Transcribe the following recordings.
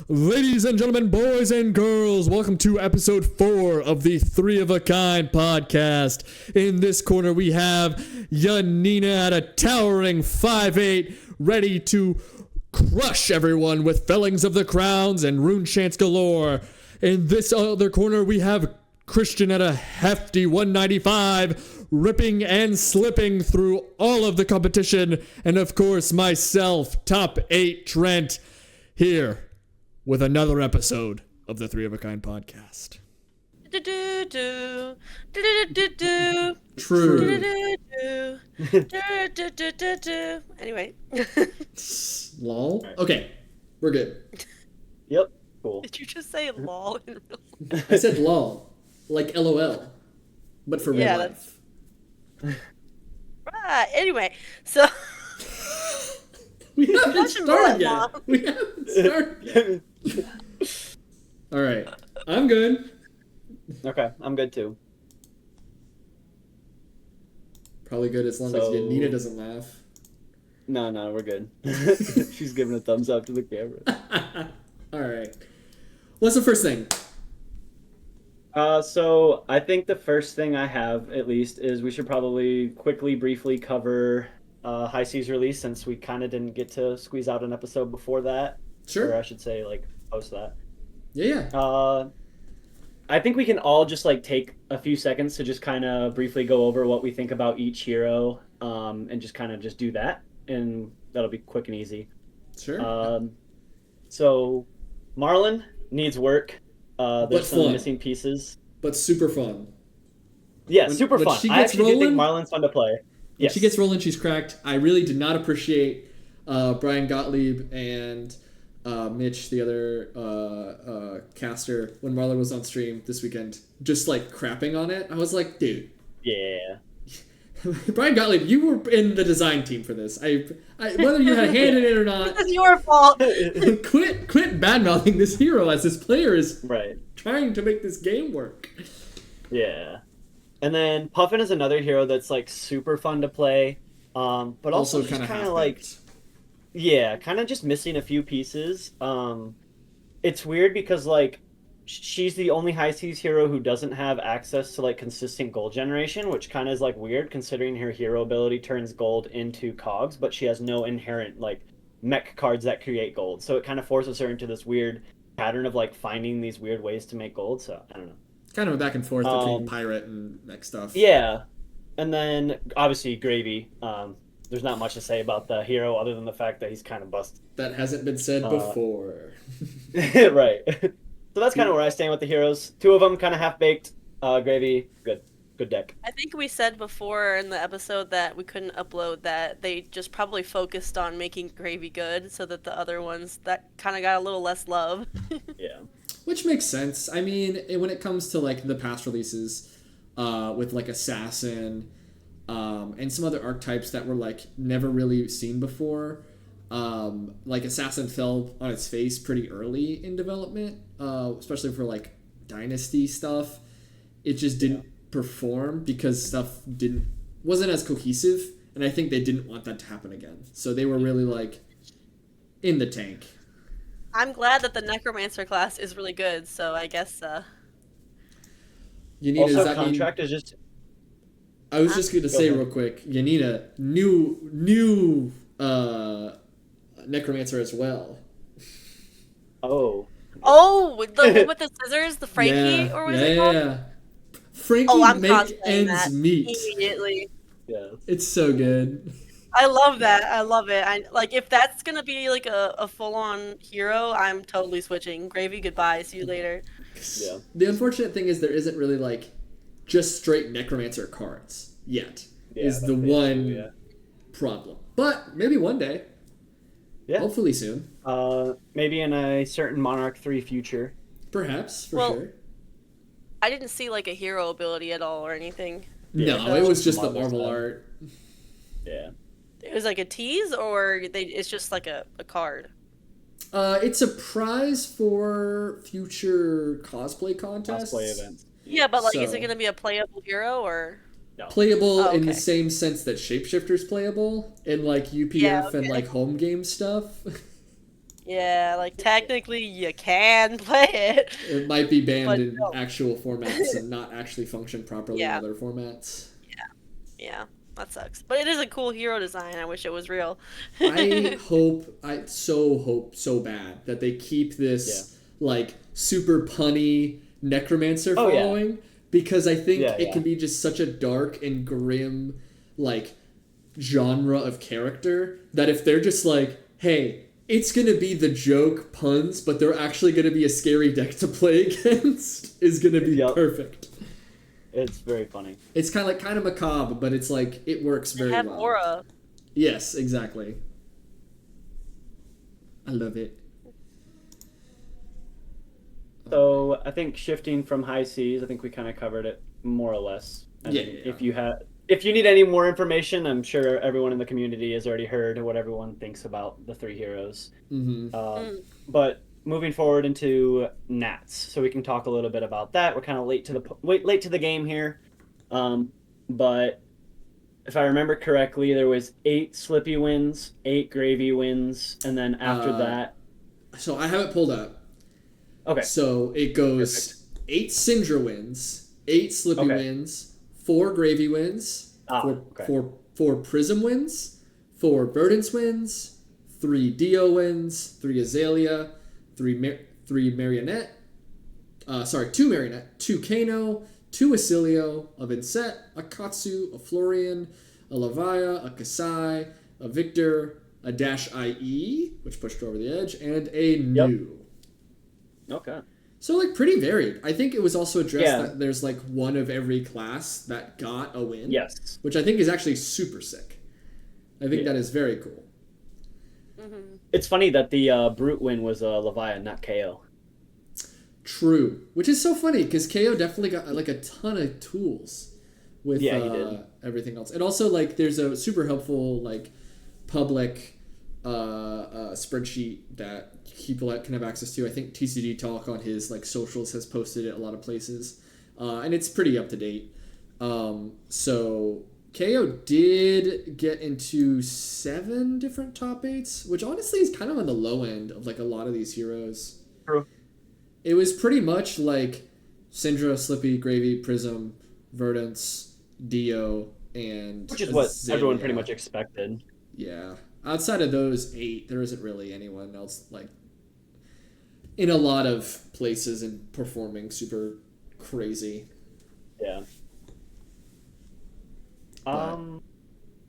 Ladies and gentlemen, boys and girls, welcome to episode 4 of the Three of a Kind podcast. In this corner, we have Yanina at a towering 5'8", ready to crush everyone with fellings of the crowns and rune chants galore. In this other corner, we have Christian at a hefty 195, ripping and slipping through all of the competition. And of course, myself, top 8 Trent, here with another episode of the Three of a Kind podcast. True. Anyway. Lol. Okay, we're good. Yep. Cool. Did you just say lol in real life? I said lol, like LOL, but for real life. Right. Anyway, so We haven't started yet. We haven't started. All right, I'm good. Okay, I'm good too. Probably good as long as Yanina doesn't laugh. No, we're good. She's giving a thumbs up to the camera. All right. What's the first thing? So I think the first thing I have, at least, is we should probably briefly cover High Seas release, since we kind of didn't get to squeeze out an episode before that. Sure. Or I should say, post that. Yeah. I think we can all just take a few seconds to just kind of briefly go over what we think about each hero, and just kind of just do that, and that'll be quick and easy. Sure. So Marlon needs work. There's But some fun. missing pieces. But super fun. Yeah, super when fun. she I gets actually do think rolling- Marlon's fun to play. When she gets rolling, she's cracked. I really did not appreciate Brian Gottlieb and Mitch, the other caster, when Marlon was on stream this weekend, just crapping on it. I was like, dude. Yeah. Brian Gottlieb, you were in the design team for this. I whether you had a hand in it or not. It's your fault. quit bad-mouthing this hero as this player is Right. trying to make this game work. Yeah. And then Puffin is another hero that's super fun to play, but also kind of kind of just missing a few pieces. It's weird because she's the only High Seas hero who doesn't have access to consistent gold generation, which kind of is weird considering her hero ability turns gold into cogs, but she has no inherent mech cards that create gold. So it kind of forces her into this weird pattern of finding these weird ways to make gold. So I don't know. Kind of a back and forth between pirate and mech stuff. Yeah. And then obviously Gravy. There's not much to say about the hero other than the fact that he's kind of busted. That hasn't been said before. Right. So that's kind of where I stand with the heroes. 2 of them kind of half-baked. Gravy, good deck. I think we said before in the episode that we couldn't upload that they just probably focused on making Gravy good so that the other ones that kind of got a little less love. Yeah. Which makes sense. I mean, when it comes to the past releases, with Assassin, and some other archetypes that were never really seen before, Assassin fell on its face pretty early in development, especially for Dynasty stuff. It just didn't perform because stuff wasn't as cohesive, and I think they didn't want that to happen again. So they were really in the tank. I'm glad that the Necromancer class is really good, so I guess Yanina, Also, does that contract mean... is just... I was just going to say real quick, Yanina, new Necromancer as well. Oh. Oh, with the scissors, the Frankie, or what is it called? Yeah. Frankie I'm make cosplaying ends that meet. immediately. Yeah. It's so good. I love that. I love it. If that's gonna be a full-on hero, I'm totally switching. Gravy, goodbye. See you later. Yeah. The unfortunate thing is there isn't really just straight Necromancer cards yet. Yeah, is the one problem. But maybe one day. Yeah. Hopefully soon. Maybe in a certain Monarch 3 future. Perhaps, for Well, sure. I didn't see a hero ability at all or anything. No, it was just the Marvel Marvel stuff. art. Yeah. It was a tease, or it's just a card. It's a prize for future cosplay contests. Cosplay events. Yeah, but is So- it gonna be a playable hero or? No. Playable Oh, in the okay. same sense that Shapeshifter's playable in UPF Yeah, okay. and home game stuff. Yeah, like technically you can play it. It might be banned But in no. actual formats and not actually function properly in Yeah, other formats. yeah, that sucks. But it is a cool hero design. I wish it was real. I hope so bad that they keep Yeah. this like super punny necromancer Oh yeah. following because I think Yeah, it yeah. can be just such a dark and grim like genre of character that if they're just like, hey, it's gonna be the joke puns, but they're actually gonna be a scary deck to play against is gonna be Yep. perfect. It's very funny. It's kind of macabre, but it's like it works They very have well. aura. Yes, exactly. I love it. So I think shifting from high seas, I think we kind of covered it more or less. And Yeah. if you need any more information, I'm sure everyone in the community has already heard what everyone thinks about the three heroes. But moving forward into Nats, so we can talk a little bit about that. We're kind of late to the game here, but if I remember correctly, there was 8 Slippy wins, 8 Gravy wins, and then after Uh, that, So I have it pulled up. okay, So it goes perfect. 8 Syndra wins, 8 Slippy Okay. wins, 4 Gravy wins, Okay. 4 Prism wins, 4 Verdance wins, 3 Dio wins, 3 Azalea, 3 Marionette, 2 Marionette, 2 Kano, 2 Acilio, a Vincent, a Katsu, a Florian, a Lavaya, a Kasai, a Victor, a Dash IE, which pushed her over the edge, and a new. Okay. So like pretty varied. I think it was also addressed Yeah. that there's like one of every class that got a win. Yes. Which I think is actually super sick. I think Yeah. that is very cool. It's funny that the Brute win was Lavaya, not KO. True. Which is so funny because KO definitely got like a ton of tools with Yeah, he did. everything else. And also like there's a super helpful like public spreadsheet that people can have access to. I think TCD Talk on his like socials has posted it a lot of places. And it's pretty up to date. So KO did get into 7 different top 8s, which honestly is kind of on the low end of like a lot of these heroes. True. It was pretty much like Syndra, Slippy, Gravy, Prism, Verdance, Dio, and Which is what Azalea. everyone pretty much expected. Yeah. Outside of those 8, there isn't really anyone else like in a lot of places and performing super crazy. Yeah.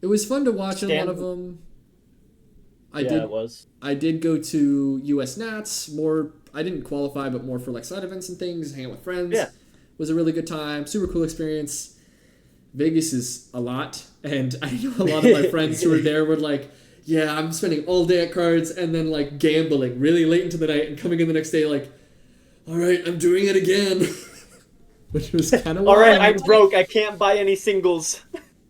It was fun to watch a lot Stan- of them. It was. I did go to US Nats more. I didn't qualify, but more for like side events and things, hang out with friends. Yeah. Was a really good time. Super cool experience. Vegas is a lot, and I know a lot of my friends who were there were like, "Yeah, I'm spending all day at cards and then like gambling really late into the night and coming in the next day like, all right, I'm doing it again," which was kind of All right, I'm broke. I can't buy any singles.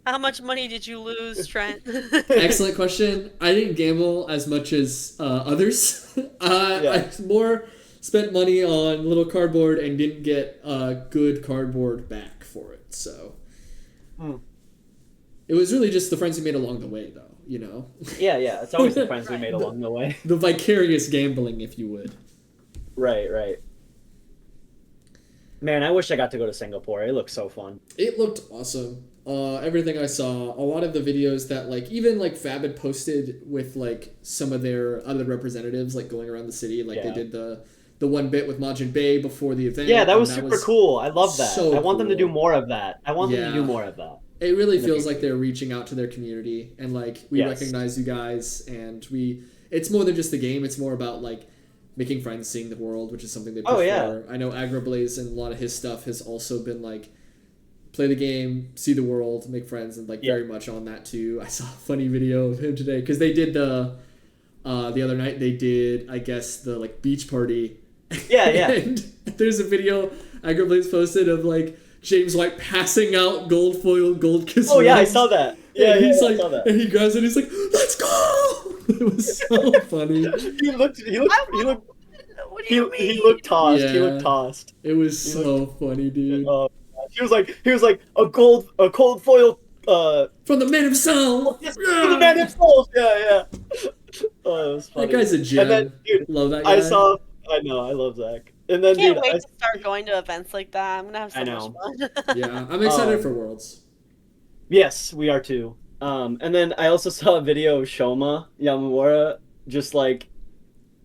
How much money did you lose, Trent? Excellent question. I didn't gamble as much as others. I more spent money on little cardboard and didn't get good cardboard back for it. So it was really just the friends we made along the way, though. You know, Yeah, it's always the friends we made along the way. the vicarious gambling, if you would. Right. Man, I wish I got to go to Singapore. It looks so fun. It looked awesome. Everything I saw, a lot of the videos that like even like Fab had posted with like some of their other representatives like going around the city, like they did the one bit with Majin Bay before the event. Yeah, that and was super cool. I love that. so I want them to do cool. more of that. Yeah. It really in the feels future. like they're reaching out to their community and like we Yes. recognize you guys and it's more than just the game, it's more about like making friends, seeing the world, which is something they prefer. Oh, yeah. I know Agrablaze and a lot of his stuff has also been like play the game, see the world, make friends, and like very much on that too. I saw a funny video of him today because they did the other night they did I guess the like beach party. Yeah. And there's a video Agrablaze posted of like James White passing out gold foil gold kiss. Oh yeah, I rings. saw that. Yeah, And he's I like, saw that. and he grabs it. And he's like, "Let's go!" It was so funny. He looked What do you mean? he looked tossed. He Yeah. looked tossed. It was so funny, dude. He was like a cold foil From the man himself. for the man himself. Yeah. Oh, it was funny. That guy's a gem. And then, dude, Love that guy. I know, I love Zach. And then, Can't dude, wait to start going to events like that. I'm gonna have I so much know. fun. Yeah, I'm excited Um, for Worlds. yes, we are too. And then I also saw a video of Shoma Yamamura just like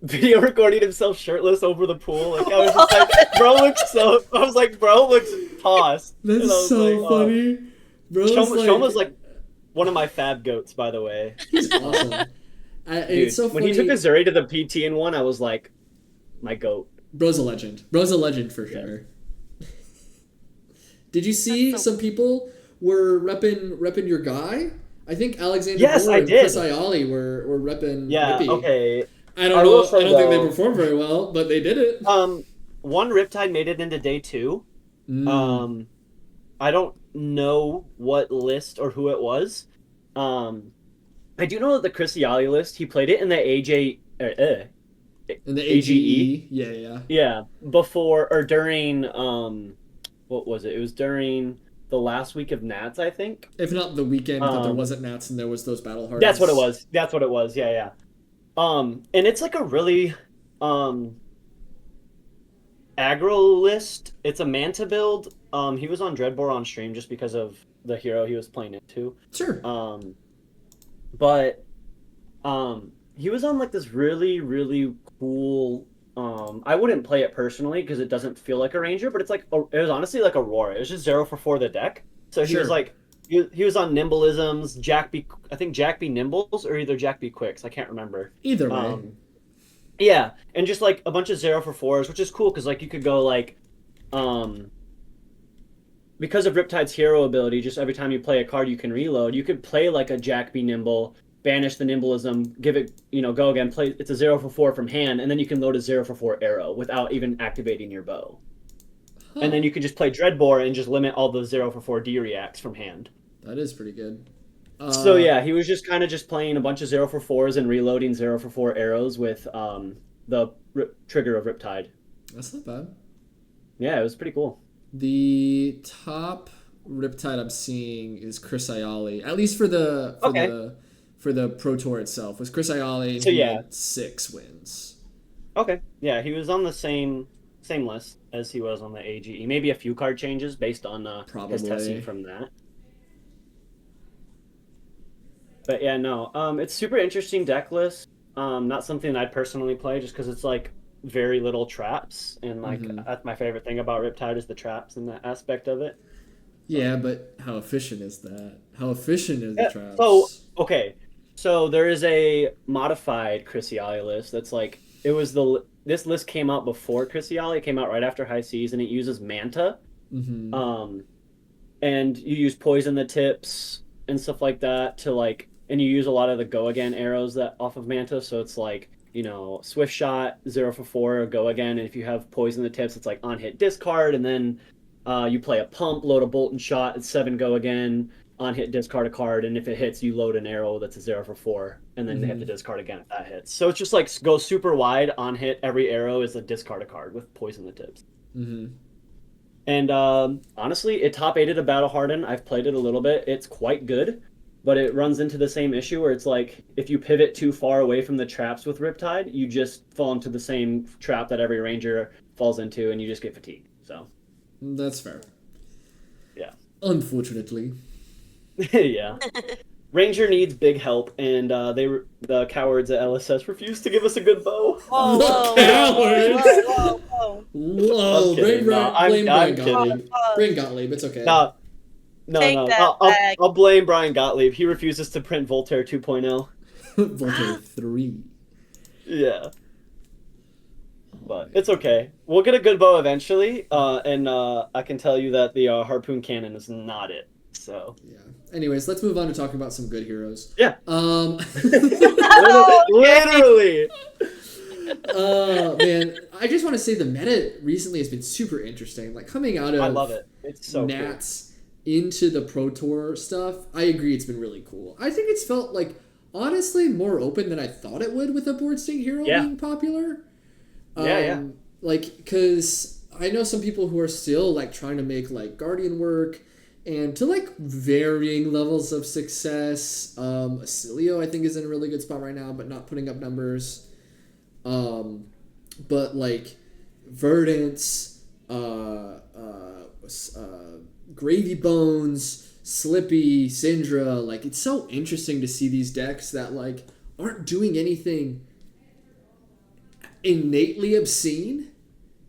video recording himself shirtless over the pool. Like I was just like, I was like, bro looks tossed. That's And I was so like, funny. Bro's Shoma's like one of my fab goats, by the way. he's awesome. Dude, it's so funny. when he took Azuri to the PT in one, I was like, my goat. Bro's a legend. Bro's a legend for sure. Did you see some people were repping your guy? I think Alexander Yes, Moore I and did. Chris Ayali were repping Yeah, Rippy. okay. I don't I know. will say, I don't think they though- performed very well, but they did it. One Riptide made it into day 2. Mm. I don't know what list or who it was. I do know that the Chris Ayali list, he played it in the AJ In the AGE? AGE. Yeah. Yeah, before or during what was it? It was during the last week of Nats, I think. If not the weekend that there wasn't Nats and there was those battle hardens. That's what it was. Yeah. And it's like a really aggro list. It's a Manta build. He was on Dreadbore on stream just because of the hero he was playing into. Sure. But he was on like this really, really cool. I wouldn't play it personally because it doesn't feel like a ranger, but it's like it was honestly like Aurora. It was just 0 for 4 the deck. So he was like he was on Nimbleisms, I think Jack B Nimbles or either Jack B Quicks. I can't remember. Either way. Yeah, and just like a bunch of 0 for 4s, which is cool because like you could go like because of Riptide's hero ability, just every time you play a card you can reload. You could play like a Jack B Nimble, banish the Nimbleism, give it, go again, play it's a 0 for 4 from hand, and then you can load a 0 for 4 arrow without even activating your bow. Huh. And then you could just play Dreadbore and just limit all the 0 for 4 D reacts from hand. That is pretty good. So yeah, he was just kind of just playing a bunch of 0 for 4s and reloading 0 for 4 arrows with the trigger of Riptide. That's not bad. Yeah, it was pretty cool. The top Riptide I'm seeing is Chris Ayali, at least for the Pro Tour itself. Was Chris Ayali? So yeah, had 6 wins. Okay, yeah, he was on the same list as he was on the AGE. Maybe a few card changes based on his testing from that. But yeah, no, it's super interesting deck list. Not something that I personally play just because it's like very little traps, and like that's my favorite thing about Riptide is the traps and that aspect of it. Yeah, but how efficient is that? How efficient is the traps? So okay, so there is a modified Chrysiali list that's like this list came out before Chrysiali. It came out right after High Seas, and it uses Manta. And you use poison the tips and stuff like that to like, and you use a lot of the go again arrows that off of Manta. So it's like, swift shot 0 for 4 go again, and if you have poison the tips, it's like on hit discard, and then you play a pump, load a bolt and shot, it's 7 go again, on hit discard a card, and if it hits you load an arrow that's a 0 for 4, and then they have to discard again if that hits. So it's just like go super wide, on hit every arrow is a discard a card with poison the tips. And honestly, it top 8'd a Battle Harden. I've played it a little bit. It's quite good, but it runs into the same issue where it's like if you pivot too far away from the traps with Riptide, you just fall into the same trap that every ranger falls into, and you just get fatigued. So that's fair. Yeah. Unfortunately. Yeah. Ranger needs big help, and the cowards at LSS refuse to give us a good bow. Whoa, Whoa, blame Brian Gottlieb. Blame Gottlieb, it's okay. No. I'll blame Brian Gottlieb. He refuses to print Voltaire 2.0. Voltaire 3. Yeah. But it's okay. We'll get a good bow eventually, and I can tell you that the harpoon cannon is not it. So yeah. Anyways, let's move on to talking about some good heroes. Yeah. Literally. Man, I just want to say the meta recently has been super interesting. Like coming out of I love it. It's so Nats into the Pro Tour stuff. I agree, it's been really cool. I think it's felt like honestly more open than I thought it would with a board state hero being popular. Yeah. Like, because I know some people who are still like trying to make like Guardian work. and to like varying levels of success. Acilio, I think, is in a really good spot right now, but not putting up numbers. But like Verdance, Gravy Bones, Slippy, Syndra, like it's so interesting to see these decks that like aren't doing anything innately obscene.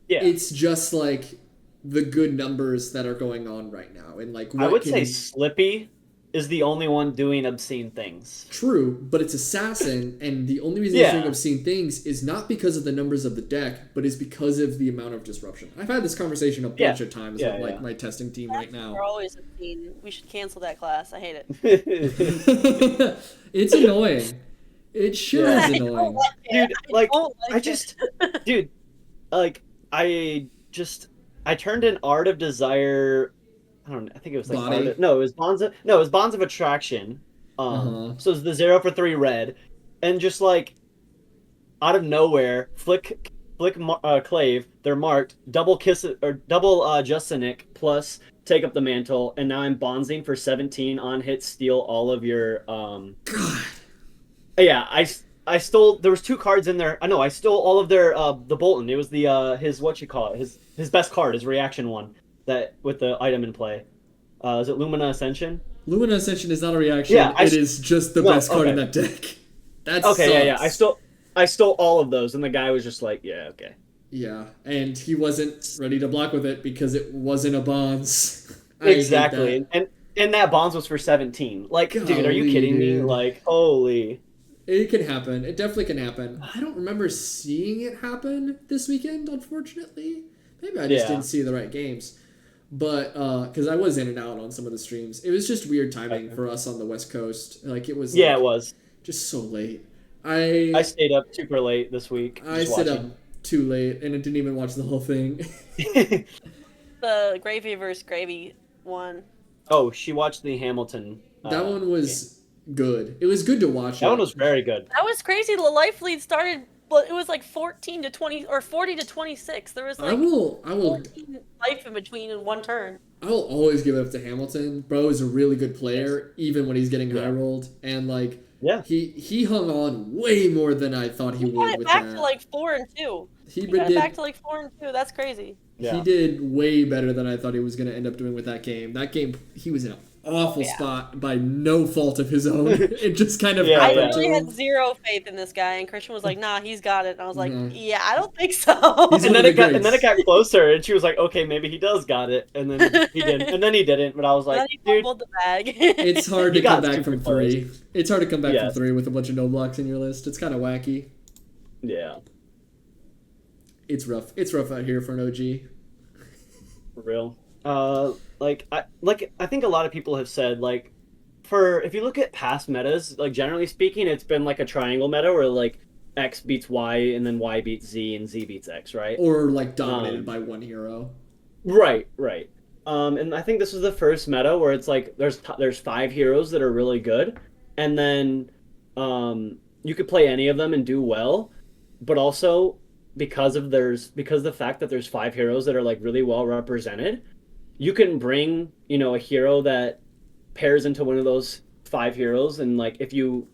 Yeah. It's just like the good numbers that are going on right now, and like I would say Slippy is the only one doing obscene things. True, but it's Assassin, and the only reason he's doing obscene things is not because of the numbers of the deck, but is because of the amount of disruption. I've had this conversation a bunch of times with like my testing team right now. We're always obscene. We should cancel that class. I hate it. It's annoying. It sure is annoying. Dude, like dude, like I turned in Art of Desire. I don't know. I think it was like it was Bonds of Attraction. So it was the 0 for 3 red, and just like out of nowhere, flick Clave. They're marked double Justinic plus take up the mantle, and now I'm bonzing for 17 on hit, steal all of your God. Yeah, I stole. There was 2 cards in there. I know I stole all of their the Bolton. It was the his his best card, his reaction one that with the item in play. Is it Lumina Ascension? Lumina Ascension is not a reaction. Yeah, it is just the best card in that deck. That's okay. Yeah. I stole all of those, and the guy was just like, yeah, okay. Yeah, and he wasn't ready to block with it because it wasn't a bonds. Exactly, and that bonds was for 17. Like, golly, dude, are you kidding me? Like, holy. It can happen. It definitely can happen. I don't remember seeing it happen this weekend, unfortunately. Maybe I just didn't see the right games. But, because I was in and out on some of the streams. It was just weird timing for us on the West Coast. Like, it was... Yeah, it was. Just so late. I stayed up super late this week. I stayed up too late, and I didn't even watch the whole thing. The Gravy versus Gravy one. Oh, she watched the Hamilton. That one was good. It was good to watch. That one was very good. That was crazy. The life lead started... Well, it was like 14 to 20 or 40 to 26. There was like I will 14 life in between in one turn. I will always give it up to Hamilton. Bro is a really good player, even when he's getting high rolled, and like he hung on way more than I thought he would. Got it back to like 4 and 2. He got it back to like 4 and 2. That's crazy. Yeah. He did way better than I thought he was going to end up doing with that game. That game, he was in an awful spot by no fault of his own. It just kind of I happened. really had zero faith in this guy, and Christian was like, "Nah, he's got it." And I was like, "Yeah, I don't think so." And then it got closer, and she was like, "Okay, maybe he does got it." And then he didn't, and then he didn't. But I was like, "Dude, the bag." It's hard to come back from 3. It's hard to come back from 3 with a bunch of no blocks in your list. It's kind of wacky. Yeah, it's rough. It's rough out here for an OG. For real. I think a lot of people have said, like, if you look at past metas, like, generally speaking, it's been like a triangle meta where like X beats Y and then Y beats Z and Z beats X, right? Or like dominated by one hero. Right. And I think this was the first meta where it's like there's 5 heroes that are really good, and then you could play any of them and do well, but also because of the fact that there's 5 heroes that are like really well represented, you can bring, a hero that pairs into one of those 5 heroes, and like if you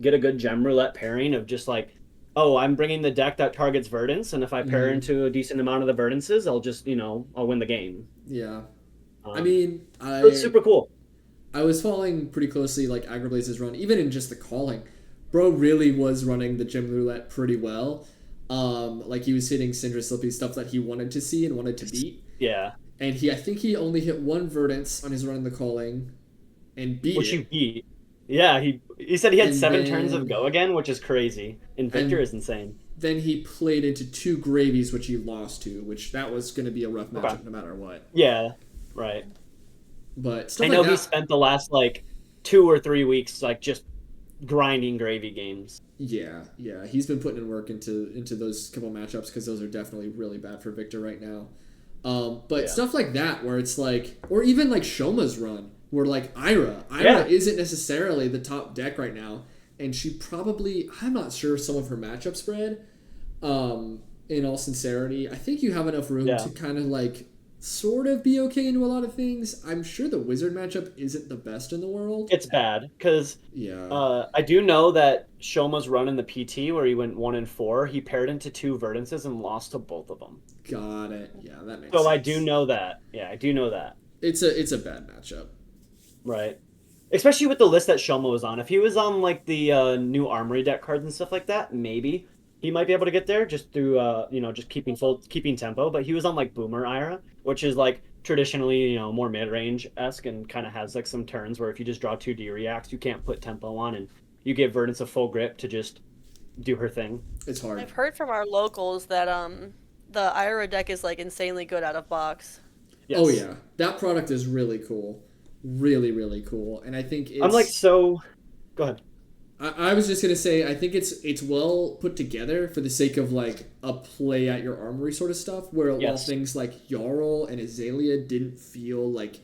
get a good gem roulette pairing of just like, oh, I'm bringing the deck that targets Verdance, and if I pair into a decent amount of the Verdances, I'll just I'll win the game. Yeah, it's super cool. I was following pretty closely like Agrablaze's run, even in just the calling. Bro really was running the gem roulette pretty well. Like he was hitting Syndra, Slippy, stuff that he wanted to see and wanted to beat. Yeah. And I think he only hit 1 Verdance on his run in the calling, and beat which it. He beat. Yeah, he said he had 7 turns of go again, which is crazy. And Victor is insane. Then he played into 2 Gravies, which he lost to, which that was going to be a rough matchup no matter what. Yeah, right. But I know he spent the last like 2 or 3 weeks like just grinding Gravy games. Yeah, he's been putting in work into those couple matchups because those are definitely really bad for Victor right now. But stuff like that where it's like, or even like Shoma's run where like Ira isn't necessarily the top deck right now, and she probably, I'm not sure some of her matchup spread. In all sincerity, I think you have enough room to kind of like sort of be okay into a lot of things. I'm sure the wizard matchup isn't the best in the world. It's bad because Yeah. I do know that Shoma's run in the PT where he went 1-4. He paired into 2 Verdances and lost to both of them. Got it. Yeah, that makes So sense. I do know that. Yeah, I do know that. It's a bad matchup. Right. Especially with the list that Shoma was on. If he was on like the new Armory deck cards and stuff like that, maybe he might be able to get there just through just keeping tempo. But he was on like Boomer Ira, which is like traditionally more mid range esque and kind of has like some turns where if you just draw 2D reacts, you can't put tempo on and you give Verdance a full grip to just do her thing. It's hard. I've heard from our locals that the Ira deck is like insanely good out of box. Yes. Oh yeah, that product is really cool, really really cool, and I think it's. I'm like so. Go ahead. I was just gonna say I think it's well put together for the sake of like a play at your armory sort of stuff, where while things like Jarl and Azalea didn't feel like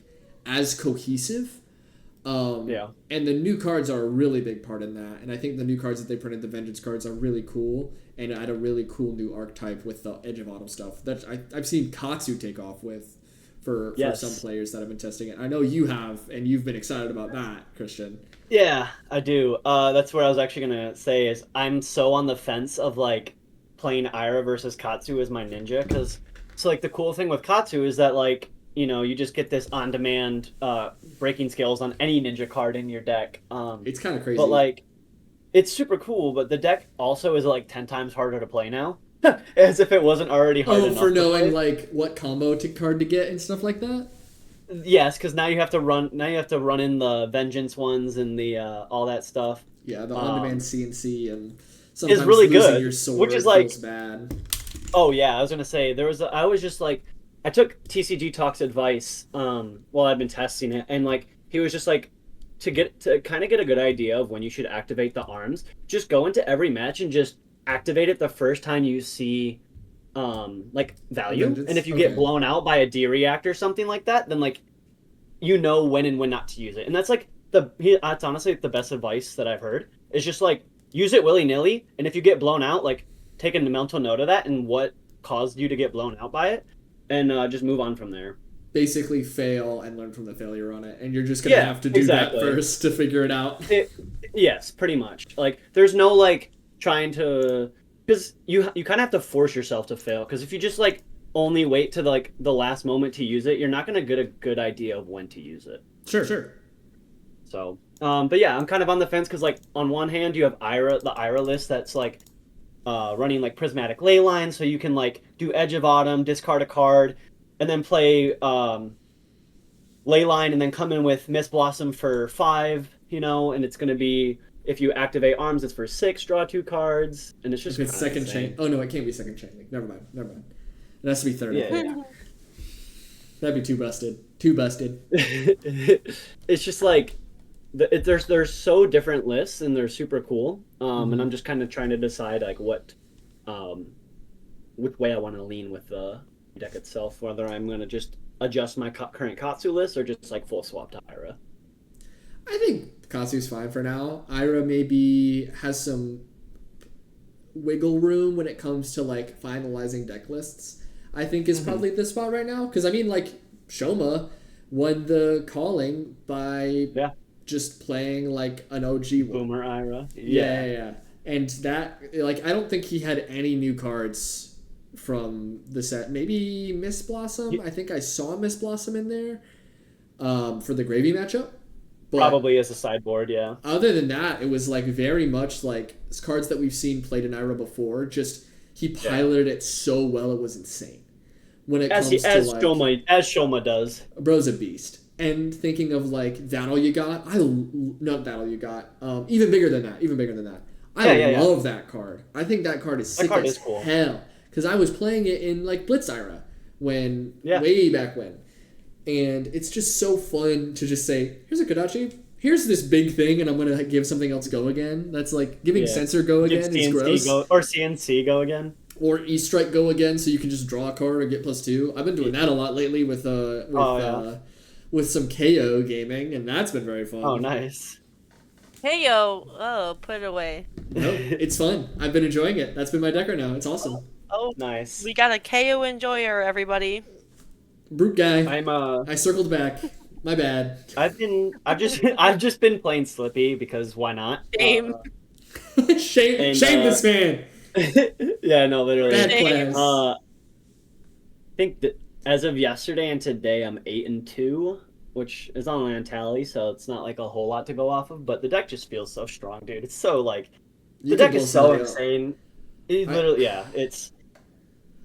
as cohesive. Yeah. And the new cards are a really big part in that, and I think the new cards that they printed, the Vengeance cards, are really cool and add a really cool new archetype with the Edge of Autumn stuff that I've seen Katsu take off with. For some players that have been testing it. I know you have, and you've been excited about that, Christian. Yeah, I do. That's what I was actually going to say is I'm so on the fence of, like, playing Ira versus Katsu as my ninja, because, so, like, the cool thing with Katsu is that, like, you just get this on-demand breaking skills on any ninja card in your deck. It's kind of crazy. But, like, it's super cool, but the deck also is, like, 10 times harder to play now. As if it wasn't already hard enough. For knowing like what combo card to get and stuff like that. Yes, because now you have to run. Now you have to run in the vengeance ones and the all that stuff. Yeah, the on-demand CNC and sometimes is really losing good, your sword which is like feels bad. Oh yeah, I was gonna say I was just like I took TCG Talk's advice while I've been testing it, and like he was just like to kind of get a good idea of when you should activate the arms. Just go into every match and just activate it the first time you see like value. Vengeance? And if you get blown out by a D react or something like that, then like when and when not to use it. And that's like that's honestly the best advice that I've heard. Is just like use it willy-nilly, and if you get blown out, like take a mental note of that and what caused you to get blown out by it, and just move on from there. Basically fail and learn from the failure on it, and you're just gonna have to do that first to figure it out. Yes, pretty much. Like there's no like trying to, because you kind of have to force yourself to fail, because if you just like only wait to like the last moment to use it, you're not going to get a good idea of when to use it. Sure. So but yeah, I'm kind of on the fence, because like on one hand you have the Ira list that's like running like prismatic ley lines, so you can like do Edge of Autumn, discard a card, and then play ley line, and then come in with Mist Blossom for 5, and it's going to be, if you activate arms, it's for 6, draw 2 cards, and it's just. If it's second chain. Oh no, it can't be second chain. Never mind. It has to be third. Yeah. That'd be too busted. It's just like there's so different lists, and they're super cool. And I'm just kind of trying to decide like which way I want to lean with the deck itself, whether I'm going to just adjust my current Katsu list or just like full swap to Ira. I think Katsu's fine for now. Ira maybe has some wiggle room when it comes to like finalizing deck lists. I think is probably the spot right now, because I mean like Shoma won the calling by just playing like an OG Boomer Ira. Yeah. And that, like, I don't think he had any new cards from the set. Maybe Mist Blossom. I think I saw Mist Blossom in there for the Gravy matchup. But probably as a sideboard, yeah. Other than that, it was like very much like cards that we've seen played in Ira before. Just he piloted it so well, it was insane. When it comes to Shoma does. Bro's a beast. And thinking of like That All You Got, not That All You Got. Even bigger than that. I love that card. I think that card is sick as hell. Because I was playing it in like Blitz Ira way back when. And it's just so fun to just say, here's a Kodachi, here's this big thing, and I'm going to give something else go again. That's like giving Censor go again is gross. Or CNC go again. Or E-Strike go again, so you can just draw a card or get +2. I've been doing that a lot lately with some KO gaming, and that's been very fun. Oh, nice. KO, put it away. No, it's fun. I've been enjoying it. That's been my deck right now. It's awesome. Oh, nice. We got a KO enjoyer, everybody. Brute guy. I'm I circled back. My bad. I've just been playing Slippy because why not? Shame. shame and, this man. yeah, no, literally. Bad class. I think that as of yesterday and today, I'm 8-2, which is on land tally, so it's not like a whole lot to go off of. But the deck just feels so strong, dude. It's so like You the can deck blow is so somebody up. insane. It literally, yeah. It's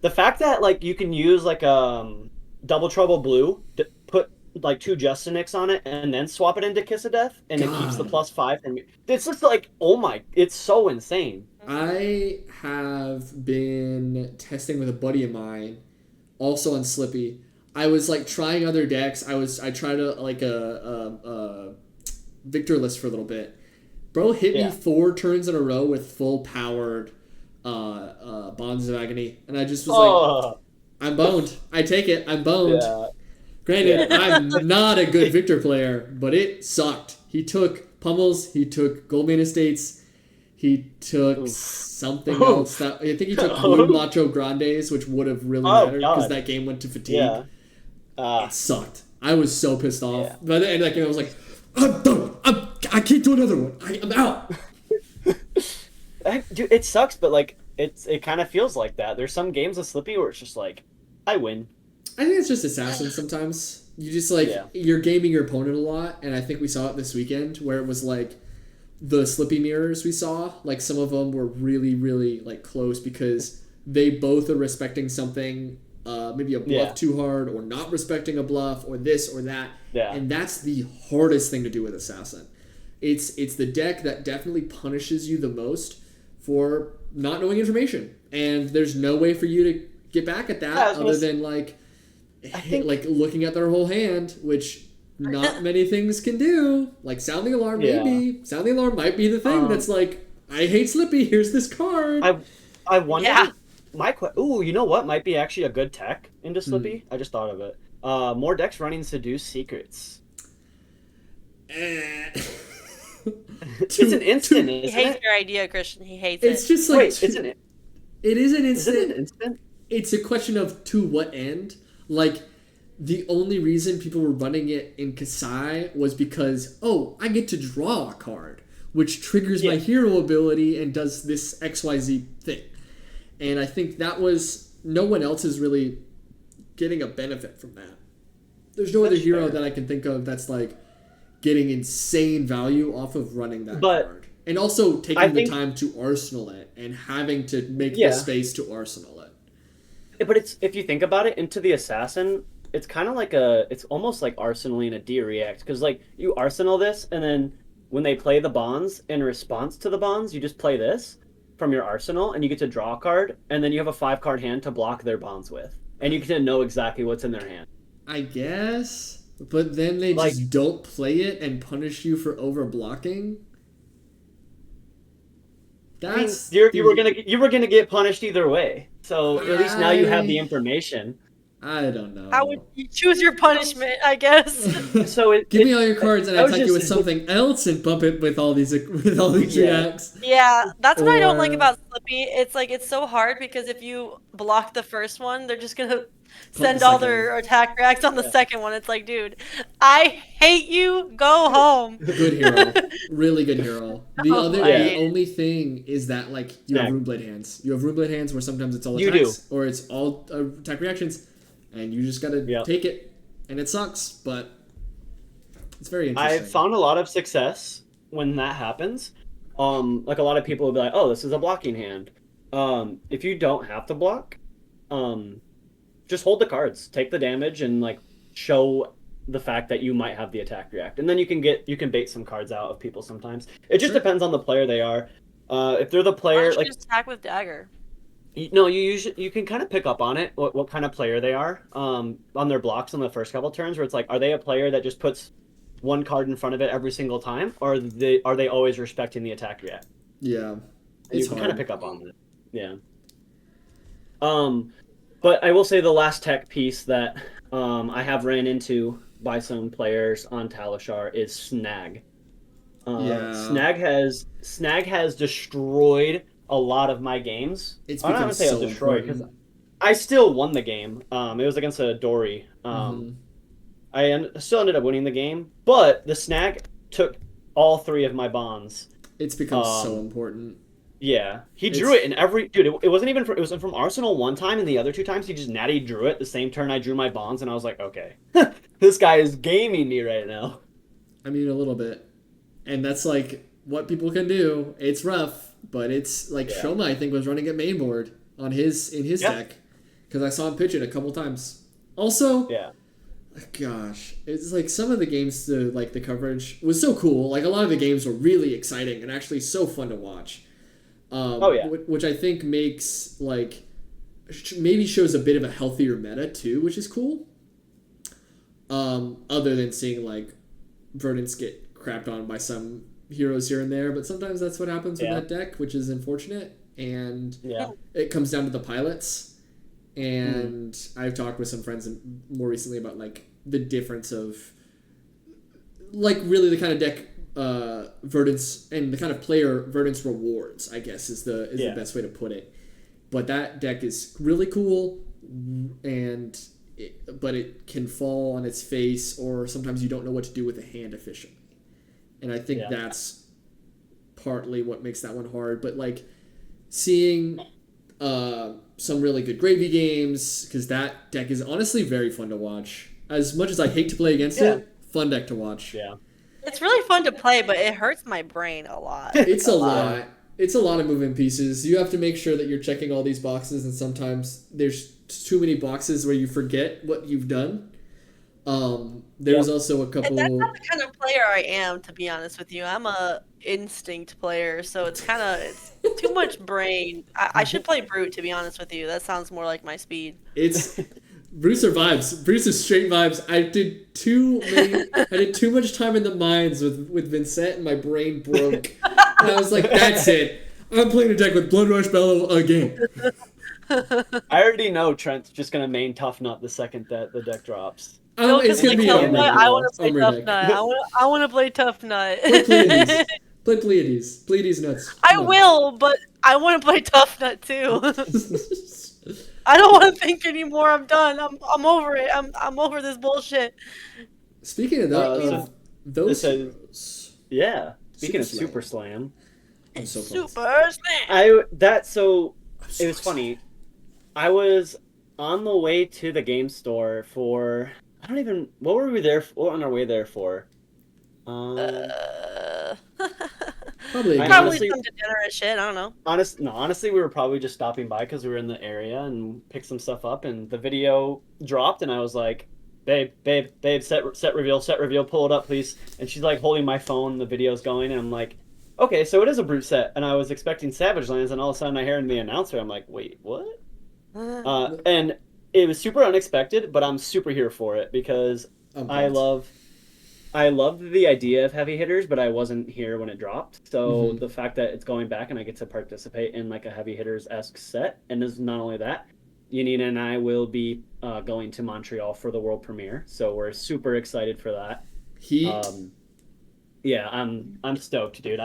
the fact that like you can use like double trouble blue to put like 2 Justinics on it and then swap it into Kiss of Death, and it keeps the God. +5 from you. It's just like, oh my, it's so insane. I have been testing with a buddy of mine, also on Slippy. I was like trying other decks. I tried a Victor list for a little bit. Bro hit me Yeah. 4 turns in a row with full powered Bonds of Agony, and I just was like, Oh, I'm boned. I take it. I'm boned. yeah. Granted, Yeah. I'm not a good Victor player, but it sucked. He took Pummels. He took Goldman Estates. He took Oof. something Oof. else. That I think he took Blue Macho Grandes, which would have really Oh, mattered because God. that game went to fatigue. Yeah. It sucked. I was so pissed off. Yeah. By the end of that game, I was like, I'm done. I can't do another one. I'm out. Dude, it sucks, but like it kind of feels like that. There's some games of Slippy where it's just like, I win. I think it's just Assassin sometimes. You just like, Yeah. you're gaming your opponent a lot, and I think we saw it this weekend where it was like the Slippy mirrors we saw, like some of them were really, really like close because they both are respecting something, maybe a bluff Yeah. too hard or not respecting a bluff or this or that. Yeah. And that's the hardest thing to do with Assassin. It's the deck that definitely punishes you the most for not knowing information. And there's no way for you to get back at that other than like like looking at their whole hand, which not many things can do. Like sounding alarm, Yeah. maybe. Sounding alarm might be the thing that's like, I hate Slippy, here's this card. I wonder. Yeah. Ooh, you know what might be actually a good tech into Hmm. Slippy? I just thought of it. More decks running Seduce Secrets. It's an instant, He isn't hates it? your idea, Christian. He hates It's it. just like, Wait, it is an is it instant. an instant? It's a question of to what end. Like, the only reason people were running it in Kasai was because, oh, I get to draw a card, which triggers my Yeah. hero ability and does this XYZ thing. And I think that was, no one else is really getting a benefit from that. There's no other That's hero fair. that I can think of that's like getting insane value off of running that But card. And also I taking the think- time to arsenal it and having to make Yeah. the space to arsenal it. But it's, if you think about it, into the assassin, it's kind of like it's almost like arsenaling a D react, because like you arsenal this, and then when they play the bonds in response to the bonds, you just play this from your arsenal, and you get to draw a card, and then you have a 5-card hand to block their bonds with, and you get to know exactly what's in their hand. I guess, but then they Like- just don't play it and punish you for over blocking. I mean, That's you were gonna get punished either way. So at least now you have the information. I don't know. How would you choose your punishment? I guess. So Give me all your cards and I I was attack you with just- something else and bump it with all these Yeah. reacts. Yeah, that's what I don't like Or- about Slippy. It's like it's so hard because if you block the first one, they're just gonna send the all second. their attack reacts on the second one. It's like, dude, I hate you. Go home. Good hero, really good hero. The Oh, other, my. the only thing is that like you have Yeah. Runeblade hands. You have Runeblade hands where sometimes it's all You attacks or it's all attack reactions, and you just gotta Yep. take it, and it sucks, but it's very interesting. I've found a lot of success when that happens. Like a lot of people will be like, "Oh, this is a blocking hand." If you don't have to block, just hold the cards, take the damage, and like show the fact that you might have the attack react, and then you can bait some cards out of people sometimes. It just Sure. depends on the player they are. If they're the Why player, don't you like just attack with dagger? you can kind of pick up on it what kind of player they are on their blocks on the first couple turns, where it's like, are they a player that just puts one card in front of it every single time, or are they always respecting the attack react? Yeah, And it's you can hard. kind of pick up on it. Yeah. But I will say the last tech piece that I have ran into by some players on Talishar is Snag. Yeah. Snag has destroyed a lot of my games. It's I'm not become gonna say so destroyed because important. I still won the game. It was against a Dory. Still ended up winning the game, but the snag took all 3 of my bonds. It's become so important. Yeah, he drew it in every dude. It wasn't even it was from Arsenal one time, and the other 2 times he just natty drew it the same turn I drew my bonds, and I was like, okay, this guy is gaming me right now. I mean, a little bit, and that's like what people can do. It's rough, but it's like Shoma, I think, was running at main board on his deck because I saw him pitch it a couple times. Also, gosh, it's like some of the games, the coverage was so cool. Like a lot of the games were really exciting and actually so fun to watch. Which I think makes like maybe shows a bit of a healthier meta too, which is cool. Other than seeing like Verdants get crapped on by some heroes here and there, but sometimes that's what happens with that deck, which is unfortunate. And it comes down to the pilots. And I've talked with some friends more recently about like the difference of like really the kind of deck Verdance and the kind of player Verdance rewards, I guess is the best way to put it. But that deck is really cool, but it can fall on its face, or sometimes you don't know what to do with the hand efficiently. And I think that's partly what makes that one hard. But like seeing some really good gravy games, because that deck is honestly very fun to watch. As much as I hate to play against it, fun deck to watch. Yeah. It's really fun to play, but it hurts my brain a lot. It's a lot. It's a lot of moving pieces. You have to make sure that you're checking all these boxes, and sometimes there's too many boxes where you forget what you've done. There's also a couple. And that's not the kind of player I am, to be honest with you. I'm a instinct player, so it's too much brain. I should play Brute, to be honest with you. That sounds more like my speed. Bruce are vibes. Bruce is straight vibes. I did too much time in the mines with Vincent, and my brain broke. And I was like, that's it. I'm playing a deck with Blood Rush Bellow again. I already know Trent's just gonna main Tough Nut the second that the deck drops. It's gonna be Tough Nut. I want to play Tough deck. Nut. I want to play Tough Nut. Play Pleiades. Pleiades nuts. I will, but I want to play Tough Nut too. I don't want to think anymore. I'm done. I'm over it. I'm over this bullshit. Speaking of that, Speaking of SUPERSLAM. I'm so SUPERSLAM. It was funny. I was on the way to the game store for what were we there for, on our way there for? Probably some degenerate shit. I don't know. Honestly, we were probably just stopping by because we were in the area and picked some stuff up, and the video dropped, and I was like, babe, set reveal, pull it up, please. And she's like holding my phone, the video's going, and I'm like, okay, so it is a Brute set. And I was expecting Savage Lands, and all of a sudden I hear in the announcer, I'm like, wait, what? And it was super unexpected, but I'm super here for it because I love the idea of heavy hitters, but I wasn't here when it dropped. So the fact that it's going back and I get to participate in like a heavy hitters-esque set, and it's not only that, Yanina and I will be going to Montreal for the world premiere, so we're super excited for that. I'm stoked, dude.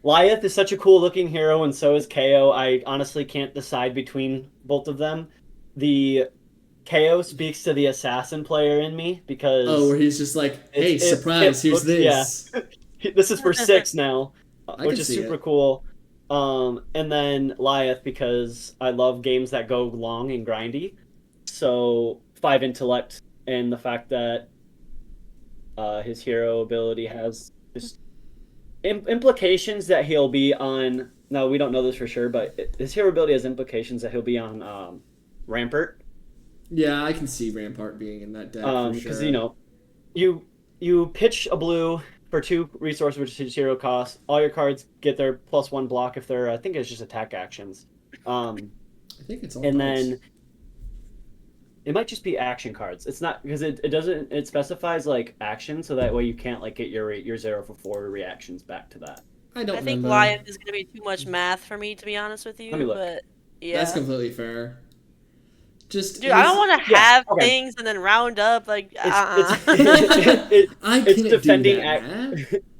Lyeth is such a cool looking hero, and so is KO. I honestly can't decide between both of them. The KO speaks to the assassin player in me because where he's just like, hey, surprise, here's this. Yeah. This is for 6 now, which is super cool. And then Lyeth because I love games that go long and grindy. So 5 intellect, and the fact that his hero ability has just implications that he'll be on. No, we don't know this for sure, but his hero ability has implications that he'll be on Rampart. Yeah, I can see Rampart being in that deck for sure. Because you pitch a blue for 2 resources, which is 0 cost. All your cards get their +1 block if they're, I think it's just attack actions. I think it's all. And then it might just be action cards. It's not because it specifies like action, so that way you can't like get your 0 for 4 reactions back to that. I think Lyeth is going to be too much math for me, to be honest with you. Let me look. But yeah, that's completely fair. Dude, I don't want to have things and then round up like. It's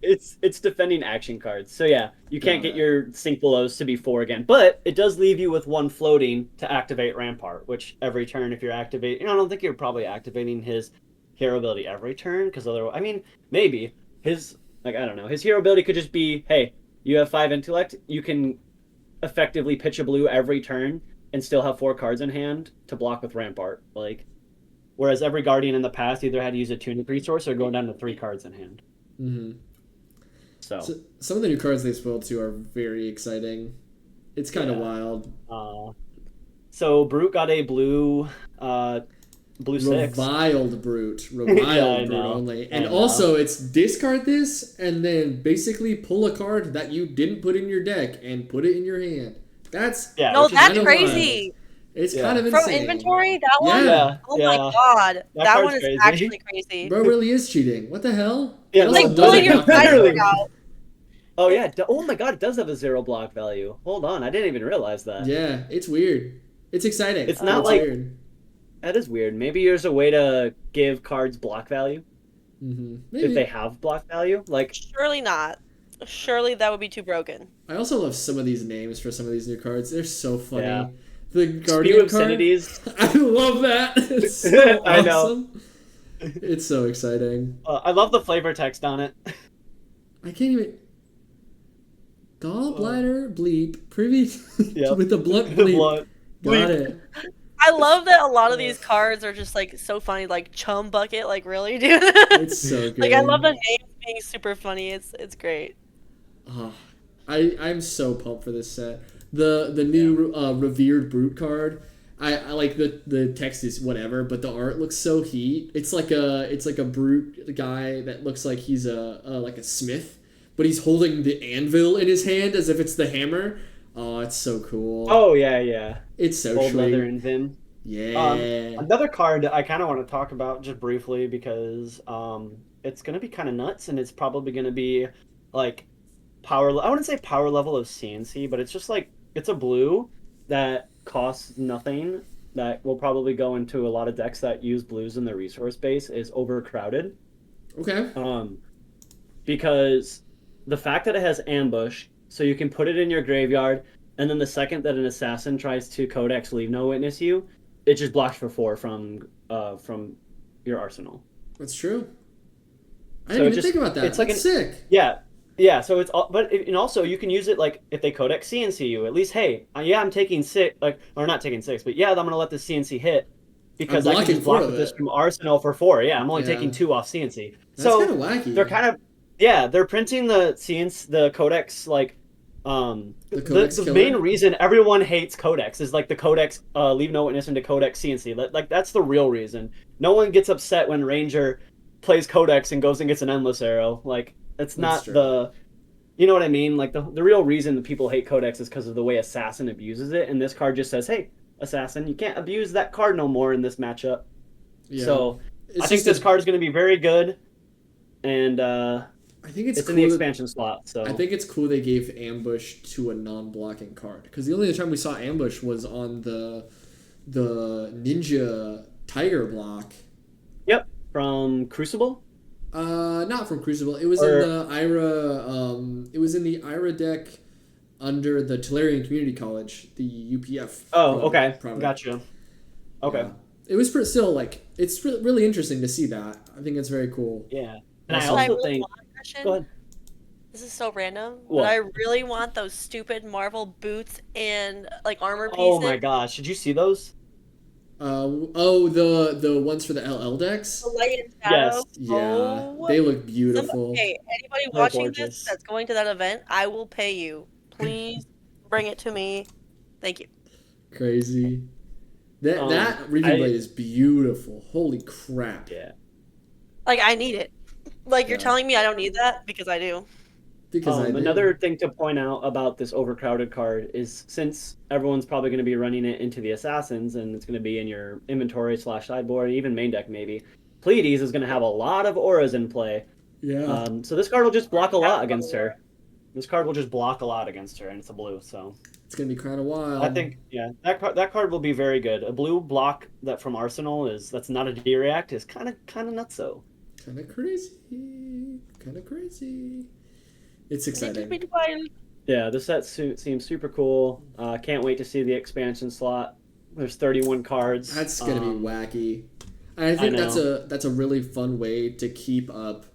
it's defending action cards. So yeah, you can't Got get it. your sync belows to be 4 again. But it does leave you with 1 floating to activate Rampart, which every turn if you're activating, I don't think you're probably activating his hero ability every turn because otherwise, I mean, maybe his like I don't know, his hero ability could just be, hey, you have 5 intellect, you can effectively pitch a blue every turn and still have 4 cards in hand to block with Rampart. Like, whereas every Guardian in the past either had to use a tunic resource or go down to 3 cards in hand. Mm-hmm. So Some of the new cards they spoiled too are very exciting. It's kind of Yeah. wild. So Brute got a blue, blue 6. Reviled Brute. Yeah, Reviled I Brute know. only. I And know. also, it's discard this and then basically pull a card that you didn't put in your deck and put it in your hand. That's Yeah, No, which is that's kinda crazy. It's Yeah. kind of From insane. inventory, that one? Yeah. Oh Yeah. my god. That card's one is crazy. actually crazy. Bro really is cheating. What the hell? Yeah, It no, also Like it doesn't pulling your block that literally- sideboard card. out. Oh yeah. Oh my god, it does have a 0 block value. Hold on, I didn't even realize that. Yeah, it's weird. It's exciting. It's not It's like- weird. That is weird. Maybe there's a way to give cards block value Mm-hmm. if Maybe. they have block value. Like, Surely not. Surely that would be too broken. I also love some of these names for some of these new cards. They're so funny. Yeah. The Spew Guardian card. Obscenities. I love that. It's so I know. awesome. It's so exciting. I love the flavor text on it. I can't even. Gallbladder bleep privy Yep. with the blunt The bleep. blood. Got it. I love that a lot of these cards are just like so funny, like Chum Bucket, like really, dude. It's so good. Like I love the names being super funny. It's great. Oh, I'm so pumped for this set. The new revered brute card. I like the text is whatever, but the art looks so heat. It's like a brute guy that looks like he's like a smith, but he's holding the anvil in his hand as if it's the hammer. Oh, it's so cool. Oh yeah. It's so Old sweet. leather and Vim. Yeah. Another card that I kind of want to talk about just briefly because it's going to be kind of nuts and it's probably going to be like power. I wouldn't say power level of CNC, but it's just like it's a blue that costs nothing that will probably go into a lot of decks that use blues in their resource base is Overcrowded. Okay. Because the fact that it has ambush, so you can put it in your graveyard, and then the second that an assassin tries to Codex Leave No Witness you, it just blocks for 4 from your arsenal. That's true. I So didn't it even just- think about that. it's like That's sick. Yeah. So it's all, and also you can use it like if they Codex CNC you, at least hey, I'm taking 6, like or not taking 6, but yeah, I'm gonna let the CNC hit because I'm I can blocking just block 4 with of this it. from arsenal for 4. Yeah, I'm only Yeah. taking 2 off CNC. That's So kind of wacky. they're kind of they're printing the CNC, the Codex like The Codex the killer? main reason everyone hates Codex is like the Codex Leave No Witness into Codex CNC. Like that's the real reason. No one gets upset when Ranger plays Codex and goes and gets an Endless Arrow. Like it's That's not true. the, you know what I mean? Like the real reason that people hate Codex is because of the way Assassin abuses it, and this card just says, hey, Assassin, you can't abuse that card no more in this matchup. Yeah. So It's I think just this card is going to be very good, and I think it's it's cool in the that- expansion slot. So I think it's cool they gave ambush to a non-blocking card because the only time we saw ambush was on the ninja tiger block. Yep, from Crucible. Not from Crucible. It was Or- in the Ira. It was in the Ira deck under the Tolarian Community College, the UPF. Oh, product- okay, product. gotcha. Okay, Yeah. It was still like it's really interesting to see that. I think it's very cool. yeah, and I Also- also really think. want a question. Go ahead. This is so random, What? but I really want those stupid Marvel boots and like armor pieces. Oh my gosh, did you see those? The ones for the LL decks. The light and shadow. Yeah, Oh. they look beautiful. Okay, anybody They're watching gorgeous. this that's going to that event, I will pay you. Please bring it to me. Thank you. Crazy. That Reaping I- Blade is beautiful. Holy crap. Yeah. Like I need it. Like you're Yeah. telling me I don't need that because I do. Because I do. Another thing to point out about this Overcrowded card is since everyone's probably going to be running it into the Assassins and it's going to be in your inventory / sideboard, even main deck maybe, Pleiades is going to have a lot of auras in play. Yeah. So this card will just block a lot against her. This card will just block a lot against her, and it's a blue. So It's gonna be kind of wild. I think that card will be very good. A blue block that from Arsenal that's not a D react is kind of nutso. kind of crazy. kind of crazy. It's Little exciting. bit wild. Yeah, this set seems super cool. Can't wait to see the expansion slot. There's 31 cards. That's gonna be wacky. And I think that's a really fun way to keep up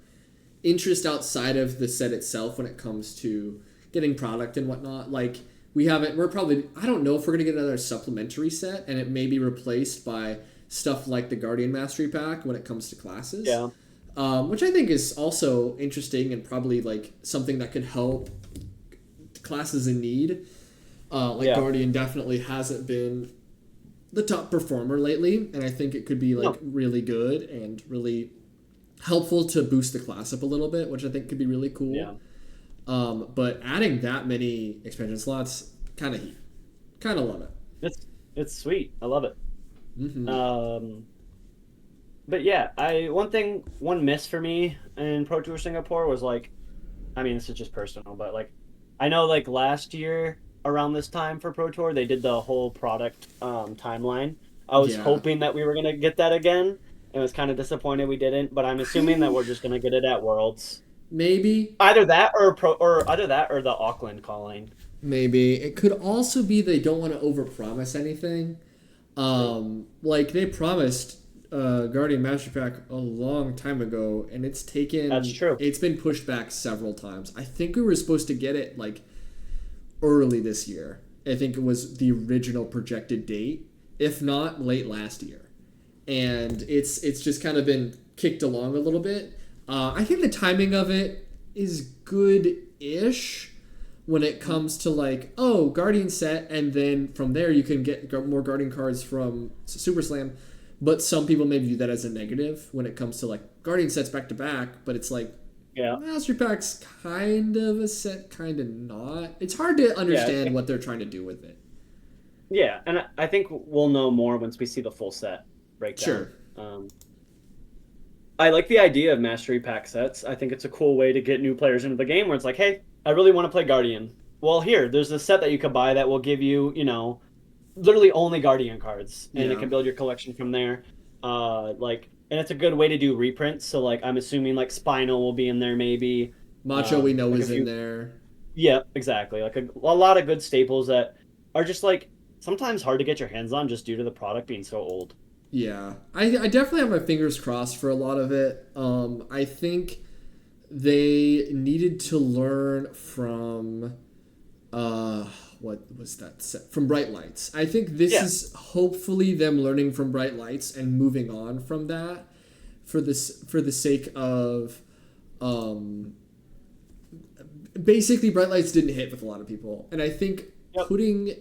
interest outside of the set itself when it comes to getting product and whatnot. Like we're probably, I don't know if we're gonna get another supplementary set and it may be replaced by stuff like the Guardian Mastery Pack when it comes to classes. Yeah. Which I think is also interesting and probably like something that could help classes in need. Guardian definitely hasn't been the top performer lately, and I think it could be really good and really helpful to boost the class up a little bit, which I think could be really cool. Yeah. But adding that many expansion slots, kind of love it. It's sweet. I love it. Mm-hmm. But yeah, one miss for me in Pro Tour Singapore was like, I mean, this is just personal, but like, I know like last year around this time for Pro Tour, they did the whole product timeline. I was hoping that we were gonna get that again, and was kind of disappointed we didn't. But I'm assuming that we're just gonna get it at Worlds. Maybe either that or the Auckland calling. Maybe it could also be they don't want to overpromise anything. Like they promised Guardian Master Pack a long time ago, and it's taken. That's true. It's been pushed back several times. I think we were supposed to get it like early this year. I think it was the original projected date, if not late last year, and it's just kind of been kicked along a little bit. I think the timing of it is good-ish when it comes to like, oh, Guardian set, and then from there you can get more Guardian cards from SUPERSLAM. But some people may view that as a negative when it comes to like Guardian sets back to back. But it's like, Master Pack's kind of a set, kind of not. It's hard to understand what they're trying to do with it. Yeah, and I think we'll know more once we see the full set breakdown. Sure. I like the idea of Mastery Pack sets. I think it's a cool way to get new players into the game where it's like, hey, I really want to play Guardian. Well, there's a set that you could buy that will give you, literally only Guardian cards, and it can build your collection from there. And it's a good way to do reprints. So, like, I'm assuming like Spinal will be in there, maybe. Macho we know is in there. Yeah, exactly. Like a lot of good staples that are just like sometimes hard to get your hands on just due to the product being so old. Yeah, I definitely have my fingers crossed for a lot of it. I think they needed to learn from what was that set? From Bright Lights. I think this is hopefully them learning from Bright Lights and moving on from that for the sake of basically Bright Lights didn't hit with a lot of people, and I think putting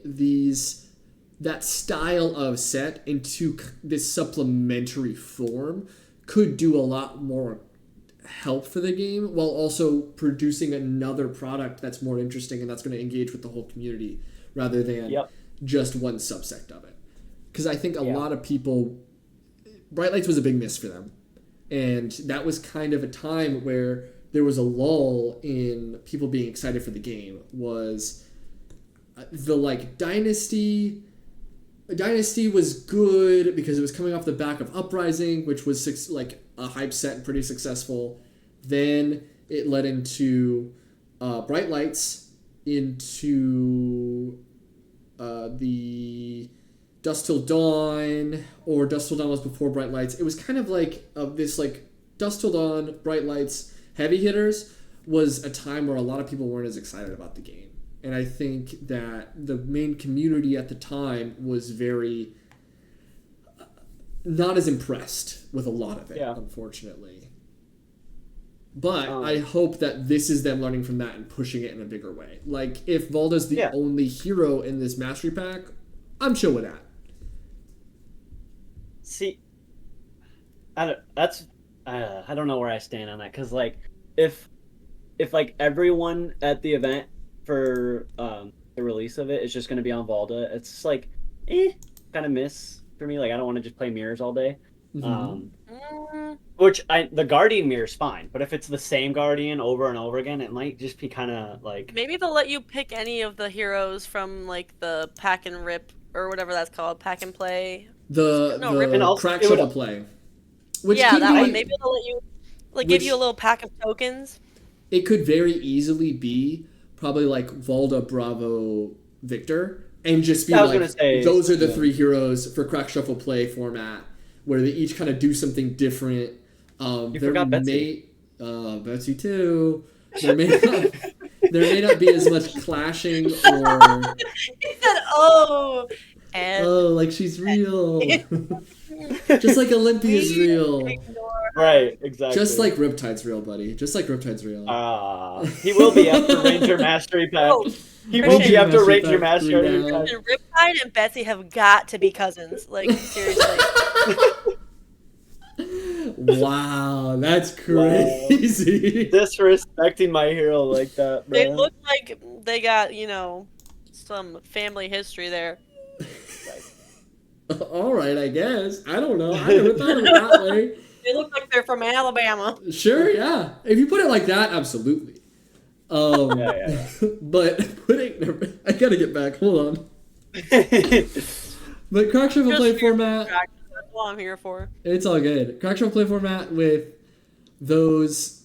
that style of set into this supplementary form could do a lot more help for the game while also producing another product that's more interesting and that's going to engage with the whole community rather than just one subsect of it. Because I think a lot of people, Bright Lights was a big miss for them. And that was kind of a time where there was a lull in people being excited for the game. Was the like Dynasty was good because it was coming off the back of Uprising, which was like a hype set and pretty successful. Then it led into Bright Lights, into the Dusk Till Dawn, or Dusk Till Dawn was before Bright Lights. It was kind of like this like Dusk Till Dawn, Bright Lights, heavy hitters was a time where a lot of people weren't as excited about the game. And I think that the main community at the time was very not as impressed with a lot of it, unfortunately. But I hope that this is them learning from that and pushing it in a bigger way. Like, if Valda's the only hero in this Mastery Pack, I'm chill with that. See, I don't know where I stand on that, because, like, if like, everyone at the event for the release of it is just going to be on Valda, it's just like, kind of miss for me. Like, I don't want to just play mirrors all day. Which the Guardian mirror is fine, but if it's the same Guardian over and over again, it might just be kind of like. Maybe they'll let you pick any of the heroes from like the pack and rip or whatever that's called, pack and play. The rip and crack shuttle play. Which that be, one. Maybe they'll let you Like give you a which little pack of tokens. it could very easily be probably like Valda, Bravo, Victor, and just be Yeah, I was gonna like say, those are the yeah. 3 heroes for Crack Shuffle Play format, where they each kind of do something different. You There forgot Betsy. may Betsy too. There may not there may not be as much clashing He or said, "Oh, and like she's real. Just like Olympia's we real. ignore her." Right, exactly. Just like Riptide's real, buddy. Just like Riptide's real. He will be after Ranger Mastery Pack. Oh, He will be Christian, after Mastery Ranger Pack 3 Mastery now. Pack. Christian, Riptide and Betsy have got to be cousins. Like seriously. Wow, that's Wow. crazy. Disrespecting my hero like that, bro. They look like they got, some family history there. All right, I guess. I don't know. I never thought of it that way. They look like they're from Alabama. Sure, yeah. If you put it like that, absolutely. Yeah. But I gotta get back. Hold on. But Crack Shuffle Play format, That's what I'm here for. it's all good. Crack Shuffle Play format with those.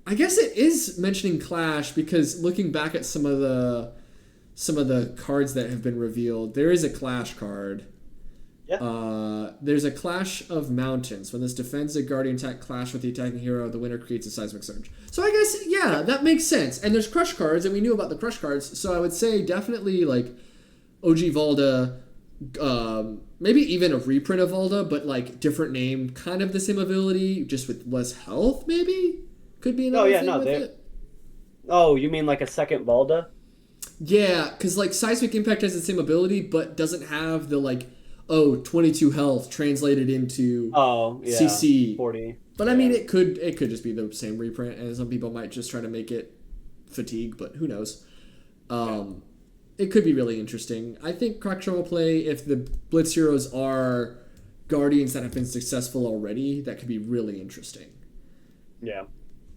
I guess it is mentioning Clash because looking back at some of the cards that have been revealed, there is a Clash card. Yeah. There's a Clash of Mountains. When this defends a guardian attack clash with the attacking hero, the winner creates a seismic surge. So I guess, yeah, that makes sense. And there's Crush cards, and we knew about the Crush cards, so I would say definitely like OG Valda, maybe even a reprint of Valda, but like different name, kind of the same ability, just with less health, maybe? Could be another thing with it. Oh, you mean like a second Valda? Yeah, because like Seismic Impact has the same ability, but doesn't have the like, 22 health translated into CC 40. But I mean, it could just be the same reprint, and some people might just try to make it fatigue, but who knows? It could be really interesting. I think Crack Shuffle Play, if the Blitz heroes are guardians that have been successful already, that could be really interesting. Yeah.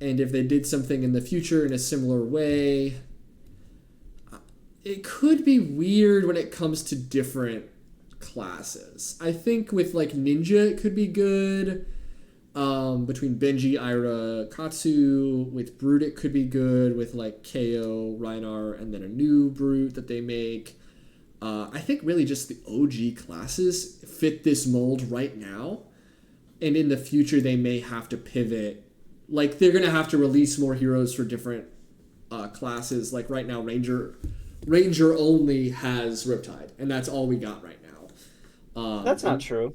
And if they did something in the future in a similar way, it could be weird when it comes to different classes. I think with like Ninja it could be good. Between Benji, Ira, Katsu, with Brute it could be good. With like KO, Reinar, and then a new Brute that they make. I think really just the OG classes fit this mold right now. And in the future they may have to pivot. Like they're gonna have to release more heroes for different classes. Like right now Ranger only has Riptide, and that's all we got right now. That's not true.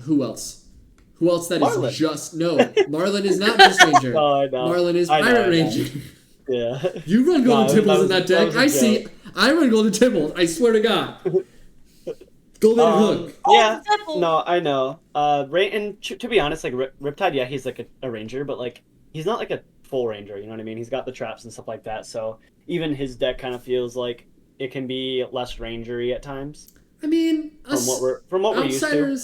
Who else? Who else that Marlin. is just... No, Marlin is not just Ranger. Oh, I know. Marlin is I know, Pirate I know. Ranger. Yeah. You run Golden Tibbles in that deck. was a I see. joke. I run Golden Tibbles. I swear to God. Golden Hook. Yeah. Simple. No, I know. And to be honest, like Riptide, yeah, he's like a ranger, but like he's not like a full ranger. You know what I mean? He's got the traps and stuff like that. So even his deck kind of feels like it can be less rangery at times. I mean, From what we're used to.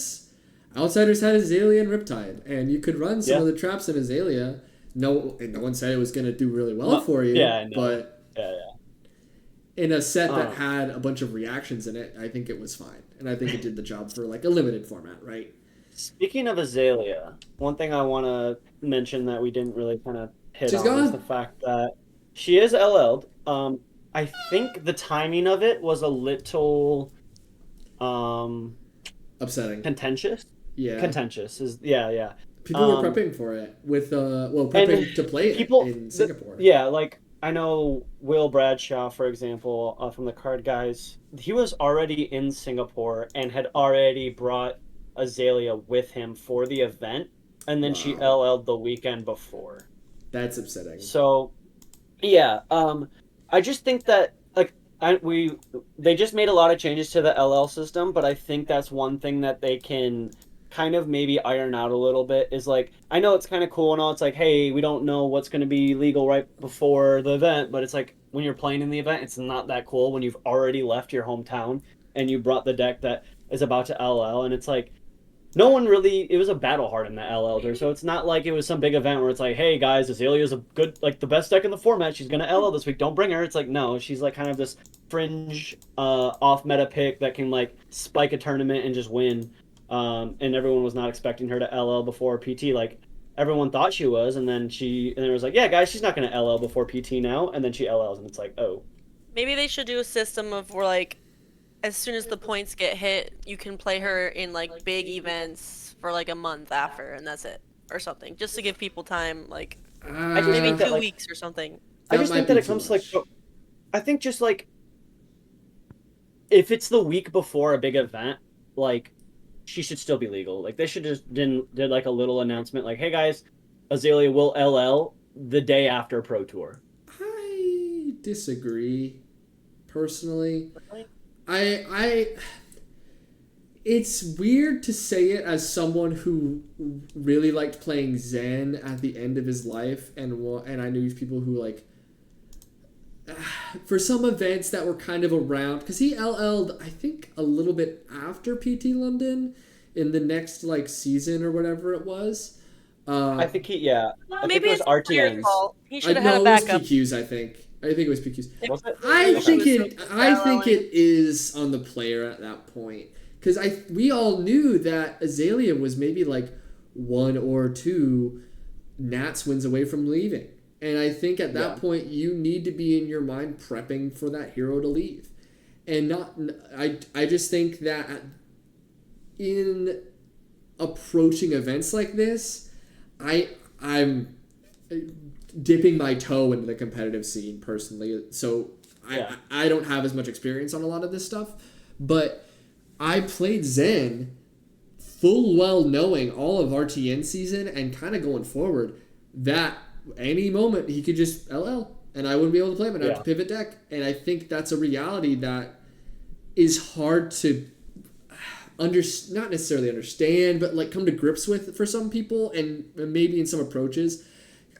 Outsiders had Azalea and Riptide, and you could run some of the traps in Azalea. No one said it was going to do really well for you. Yeah, I know. But Yeah. in a set that had a bunch of reactions in it, I think it was fine. And I think it did the job for like a limited format, right? Speaking of Azalea, one thing I want to mention that we didn't really kind of hit She's on gone. is the fact that she is LL'd. I think the timing of it was a little Upsetting. contentious. Yeah. Contentious is yeah. People were prepping for it with prepping to play it in Singapore. Yeah, like I know Will Bradshaw, for example, from the Card Guys. He was already in Singapore and had already brought Azalea with him for the event, and then she LL'd the weekend before. That's upsetting. So, yeah, I just think that like they just made a lot of changes to the LL system, but I think that's one thing that they can kind of maybe iron out a little bit is like, I know it's kind of cool and all, it's like, hey, we don't know what's going to be legal right before the event, but it's like when you're playing in the event, it's not that cool when you've already left your hometown and you brought the deck that is about to LL, and it's like no one really, it was a battle hardened that LL'd, so it's not like it was some big event where it's like, hey guys, Azalea's a good, like the best deck in the format, she's gonna LL this week, don't bring her. It's like, no, she's like kind of this fringe off meta pick that can like spike a tournament and just win. And everyone was not expecting her to LL before PT. Like everyone thought she was, and then it was like, yeah, guys, she's not going to LL before PT now, and then she LLs, and it's like, oh. Maybe they should do a system of where, like, as soon as the points get hit, you can play her in, like, big events for, like, a month after, and that's it. Or something. Just to give people time, like, I just maybe think that, 2 like, weeks or something. I just think that it comes to, like, I think just, like, if it's the week before a big event, like, she should still be legal. Like, they should just did like a little announcement, like, hey guys, Azalea will LL the day after Pro Tour. I disagree, personally. Really? I it's weird to say it as someone who really liked playing Zen at the end of his life, and I knew people who, like, for some events that were kind of around, because he LL'd, I think, a little bit after PT London in the next, like, season or whatever it was. I think I Maybe think it's it was player's fault. He should have had no, a backup. it was PQs, I think. I think it was PQs. Was it? I think LLing. it is on the player at that point, because we all knew that Azalea was maybe like 1 or 2 Nats wins away from leaving, and I think at that point you need to be in your mind prepping for that hero to leave, and not. I just think that in approaching events like this, I'm dipping my toe into the competitive scene personally, so I don't have as much experience on a lot of this stuff, but I played Zen full well knowing all of RTN season and kind of going forward that any moment he could just LL and I wouldn't be able to play him and I'd have to pivot deck, and I think that's a reality that is hard to not necessarily understand, but like come to grips with for some people, and maybe in some approaches,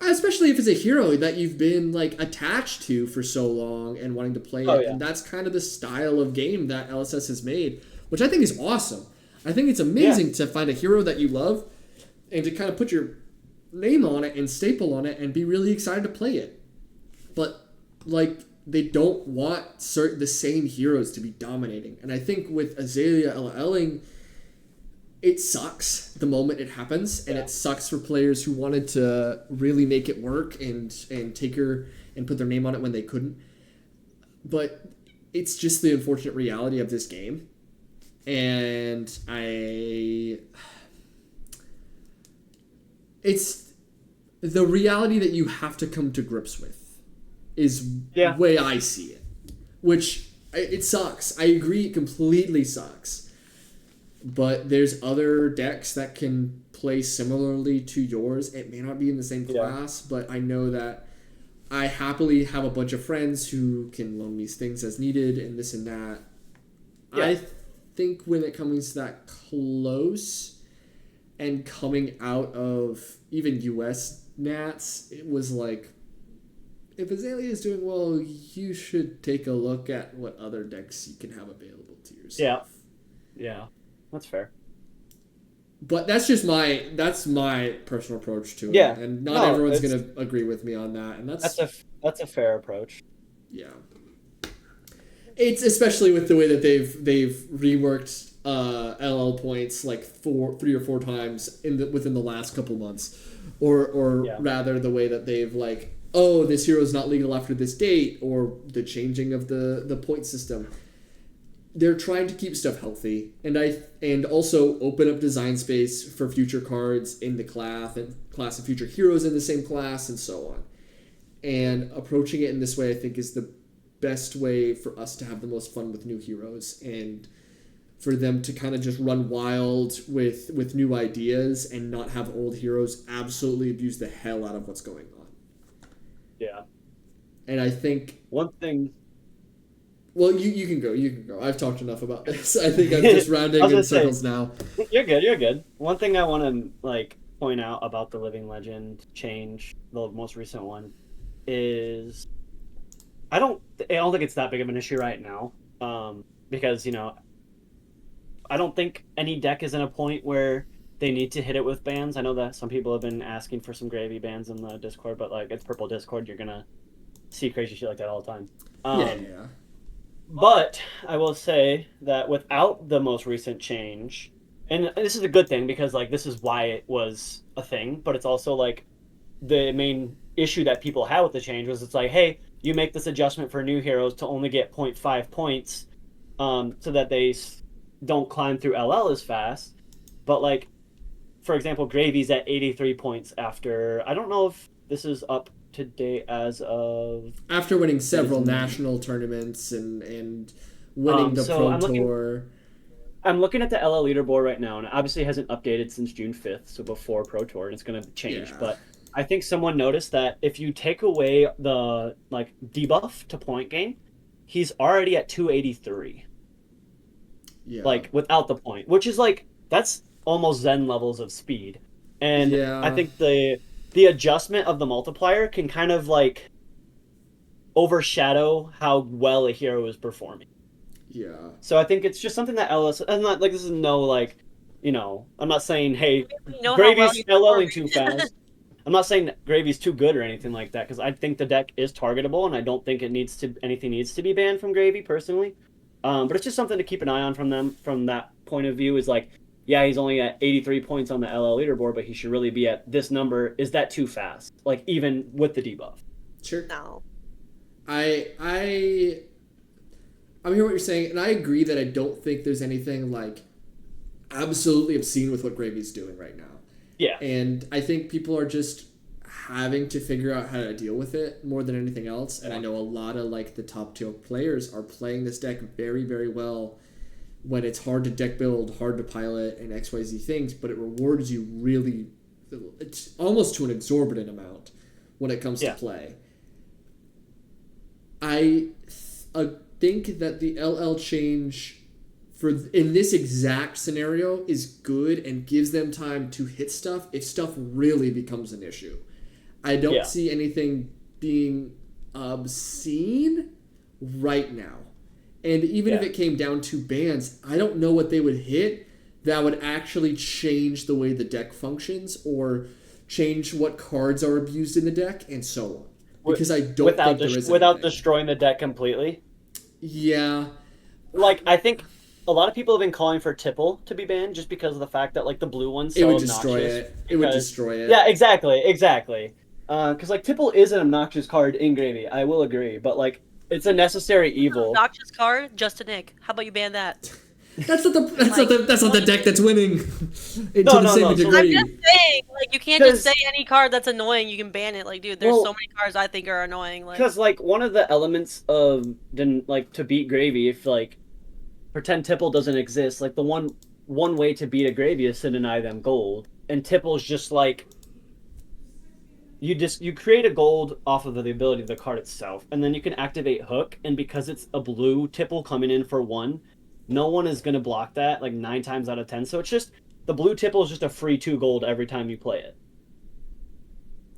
especially if it's a hero that you've been like attached to for so long and wanting to play it. And that's kind of the style of game that LSS has made, which I think is awesome. I think it's amazing to find a hero that you love and to kind of put your name on it and staple on it and be really excited to play it. But like, they don't want the same heroes to be dominating. And I think with Azalea LLing, it sucks the moment it happens, and it sucks for players who wanted to really make it work and take her and put their name on it when they couldn't. But it's just the unfortunate reality of this game, and it's the reality that you have to come to grips with is the way I see it, which it sucks. I agree, it completely sucks. But there's other decks that can play similarly to yours. It may not be in the same class, but I know that I happily have a bunch of friends who can loan me things as needed and this and that. Yeah. I think when it comes that close and coming out of even US Nats, it was like, if Azalea is doing well, you should take a look at what other decks you can have available to yourself. Yeah. That's fair. But that's just my personal approach to it. And not everyone's going to agree with me on that. And that's a fair approach. Yeah. It's especially with the way that they've reworked LL points like 3 or 4 times within the last couple months, or rather the way that they've like, oh, this hero's not legal after this date, or the changing of the point system. They're trying to keep stuff healthy, and also open up design space for future cards in the class and future heroes in the same class and so on. And approaching it in this way, I think, is the best way for us to have the most fun with new heroes, and for them to kind of just run wild with new ideas and not have old heroes absolutely abuse the hell out of what's going on. Yeah. And I think one thing... Well, you can go. I've talked enough about this. I think I'm just rounding in circles now. You're good. One thing I want to point out about the Living Legend change, the most recent one, is I don't think it's that big of an issue right now, because I don't think any deck is in a point where they need to hit it with bans. I know that some people have been asking for some gravy bans in the Discord, but like, it's purple Discord, you're gonna see crazy shit like that all the time. But I will say that without the most recent change, and this is a good thing because like this is why it was a thing, but it's also like the main issue that people had with the change was it's like, hey, you make this adjustment for new heroes to only get 0.5 points, so that they don't climb through LL as fast. But like, for example, Gravy's at 83 points after, I don't know if this is up to date as of After winning several national tournaments and winning the so Pro Tour. I'm looking at the LL leaderboard right now, and it obviously hasn't updated since June 5th, so before Pro Tour, and it's going to change. Yeah. But I think someone noticed that if you take away the like debuff to point gain, he's already at 283. Yeah. Like without the point, which is like that's almost Zen levels of speed. And Yeah. I think the adjustment of the multiplier can kind of like overshadow how well a hero is performing. Yeah. So I think it's just something that LS. I'm not like this is no like, I'm not saying hey, We know how Gravy's well he's LLing performing. too fast. I'm not saying Gravy's too good or anything like that because I think the deck is targetable and I don't think anything needs to be banned from Gravy personally. But it's just something to keep an eye on from them from that point of view. Is like, yeah, he's only at 83 points on the LL leaderboard, but he should really be at this number. Is that too fast? Like even with the debuff. Sure. No. I'm hearing what you're saying, and I agree that I don't think there's anything like absolutely obscene with what Gravy's doing right now. Yeah. And I think people are just having to figure out how to deal with it more than anything else. And I know a lot of like the top tier players are playing this deck very, very well when it's hard to deck build, hard to pilot, and XYZ things, but it rewards you really, it's almost to an exorbitant amount when it comes to play. I think that the LL change in this exact scenario is good and gives them time to hit stuff if stuff really becomes an issue. I don't see anything being obscene right now. And even if it came down to bans, I don't know what they would hit that would actually change the way the deck functions or change what cards are abused in the deck and so on. Because I don't think there is without anything. destroying the deck completely. Yeah. Like I think a lot of people have been calling for Tipple to be banned just because of the fact that like the blue one's so It would obnoxious. destroy it. It would destroy it. Yeah, exactly. Because like Tipple is an obnoxious card in Gravy. I will agree, but like it's a necessary evil. Obnoxious card, just a Nick. How about you ban that? That's not the deck that's winning. No, the same no. degree. I'm just saying, like, you can't just say any card that's annoying, you can ban it. Like, dude, there's so many cards I think are annoying. Like, because like one of the elements of to beat Gravy, if like pretend Tipple doesn't exist, like the one way to beat a Gravy is to deny them gold, and Tipple's just like you create a gold off of the ability of the card itself, and then you can activate Hook, and because it's a blue Tipple coming in for 1, no one is going to block that like 9 times out of 10. So it's just the blue Tipple is just a free 2 gold every time you play it.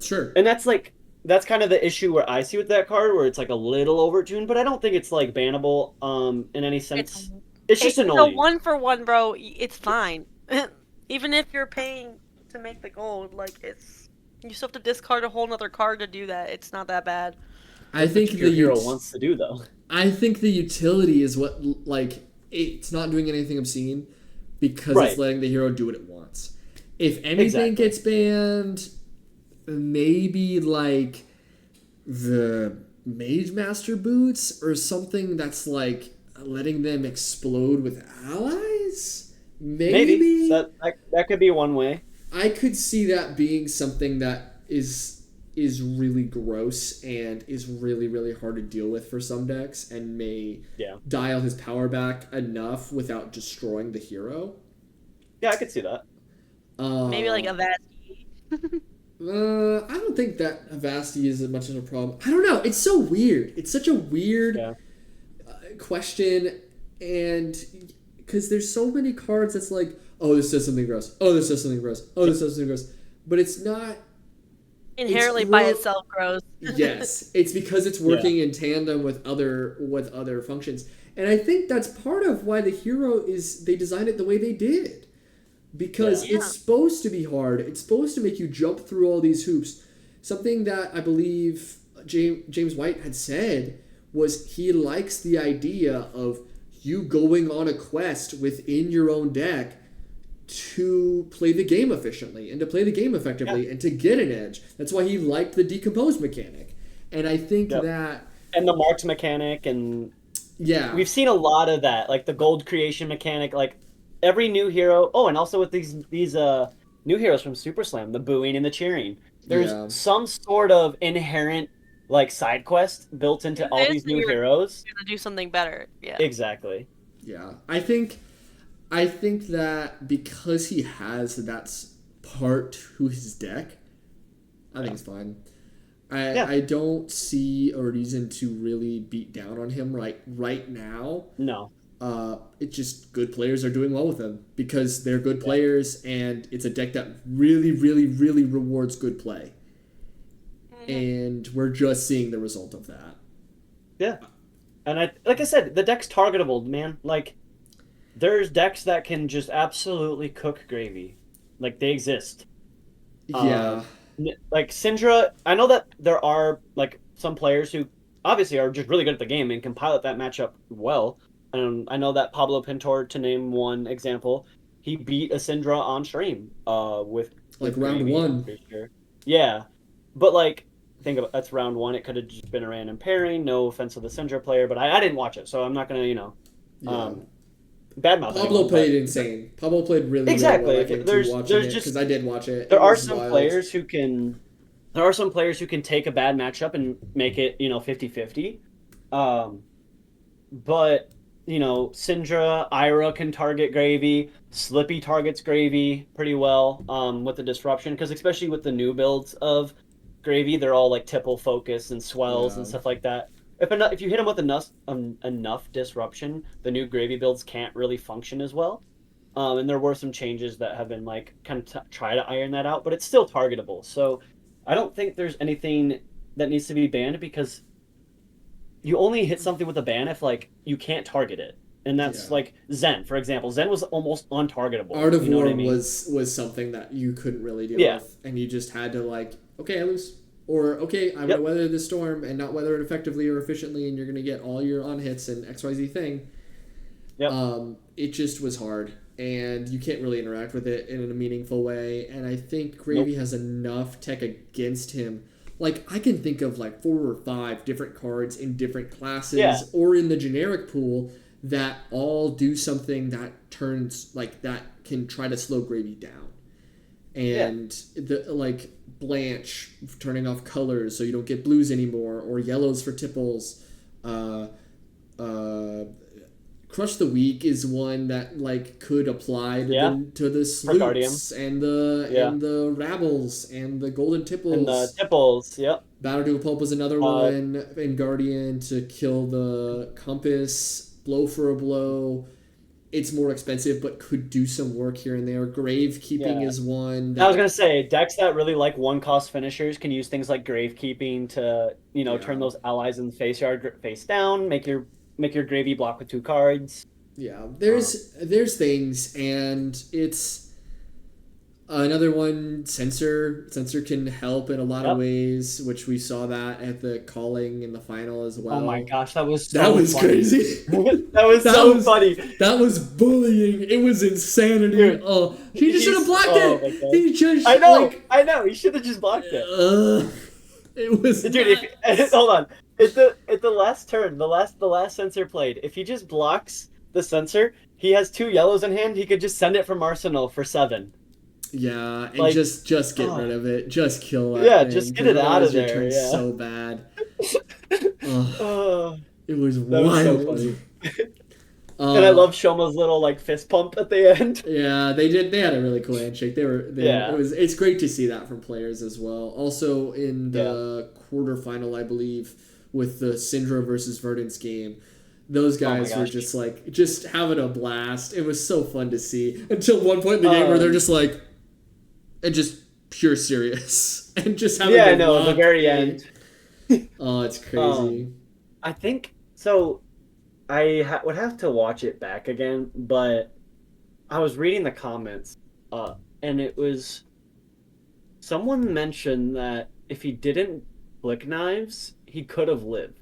Sure. And that's kind of the issue where I see with that card, where it's like a little overtuned, but I don't think it's like bannable in any sense. It's just annoying. So 1-for-1, bro. It's fine. Even if you're paying to make the gold, like you still have to discard a whole nother card to do that. It's not that bad. I think your hero wants to do though. I think the utility is what like it's not doing anything obscene because it's letting the hero do what it wants. If anything gets banned, maybe like the Mage Master boots or something that's like letting them explode with allies. Maybe. That could be one way. I could see that being something that is really gross and is really, really hard to deal with for some decks and may dial his power back enough without destroying the hero. Yeah, I could see that. Maybe like a Vasti. I don't think that Avasti is as much of a problem. I don't know. It's so weird. It's such a weird question, and because there's so many cards that's like, oh, this does something gross. Oh, this does something gross. Oh, this does something gross. But it's not inherently by itself gross. Yes, it's because it's working in tandem with other functions, and I think that's part of why the hero they designed it the way they did. Because it's supposed to be hard. It's supposed to make you jump through all these hoops. Something that I believe James White had said was he likes the idea of you going on a quest within your own deck to play the game efficiently and to play the game effectively and to get an edge. That's why he liked the decompose mechanic. And I think that... And the marks mechanic, and yeah, we've seen a lot of that, like the gold creation mechanic, like every new hero. Oh, and also with these new heroes from SUPERSLAM, the booing and the cheering. There's some sort of inherent like side quest built into all these new heroes. You're gonna do something better. Yeah. Exactly. Yeah. I think that because he has that part to his deck, I think it's fine. I don't see a reason to really beat down on him right now. No. It's just good players are doing well with him because they're good players, and it's a deck that really, really, really rewards good play. And we're just seeing the result of that. Yeah. And like I said, the deck's targetable, man. Like, there's decks that can just absolutely cook gravy. Like, they exist. Yeah. Like Syndra, I know that there are like some players who obviously are just really good at the game and can pilot that matchup well. And I know that Pablo Pintor, to name one example, he beat a Syndra on stream with like round Gravy, 1. I'm pretty sure. Yeah, but like think about that's round 1. It could have just been a random pairing. No offense to the Syndra player, but I didn't watch it, so I'm not gonna badmouth. Pablo played insane. Pablo played really exactly. Really well. I came to watching it because I did watch it. There are some players who can take a bad matchup and make it 50-50. But Syndra, Ira can target Gravy. Slippy targets Gravy pretty well with the disruption, because especially with the new builds of Gravy, they're all like tipple focus and swells and stuff like that. If you hit them with enough disruption, the new Gravy builds can't really function as well. And there were some changes that have been like kind of try to iron that out, but it's still targetable. So I don't think there's anything that needs to be banned, because you only hit something with a ban if like you can't target it. And that's like Zen, for example. Zen was almost untargetable. Art of War was something that you couldn't really deal with, and you just had to like, okay, I lose. Or, okay, I'm going to weather this storm and not weather it effectively or efficiently, and you're going to get all your on-hits and XYZ thing. It just was hard, and you can't really interact with it in a meaningful way, and I think Gravy has enough tech against him. Like, I can think of, like, 4 or 5 different cards in different classes or in the generic pool that all do something that turns, like, that can try to slow Gravy down. And, Blanche, turning off colors so you don't get blues anymore, or yellows for tipples. Crush the Weak is one that like could apply to the sleuths and the rabbles and the golden tipples. And the tipples, Battle to a Pulp was another one in Guardian to kill the compass, blow for a blow. It's more expensive, but could do some work here and there. Gravekeeping is one. I was going to say, decks that really like one-cost finishers can use things like Gravekeeping to, turn those allies in the face yard face down, make your Gravy block with 2 cards. Yeah, there's things, and it's another one. Sensor can help in a lot of ways, which we saw that at the calling in the final as well. Oh my gosh, that was crazy. that was so funny. That was bullying. It was insanity. Dude, oh, he just should have blocked it. He just I know. He should have just blocked it. It was dude. Hold on. At the last turn, the last Sensor played, if he just blocks the Sensor, he has 2 yellows in hand. He could just send it from Arsenal for 7. Yeah, and just get rid of it. Just kill it. Yeah, just get it out of there. Yeah. So bad. It was wild. So funny. And I love Shoma's little like fist pump at the end. Yeah, they did. They had a really cool handshake. It's great to see that from players as well. Also in the quarterfinal, I believe, with the Syndra versus Verdant's game, those guys were just having a blast. It was so fun to see until one point in the game where they're just like, and just pure serious and just having at the very end. Oh, it's crazy. I think so. I would have to watch it back again, but I was reading the comments, and it was someone mentioned that if he didn't flick knives, he could have lived.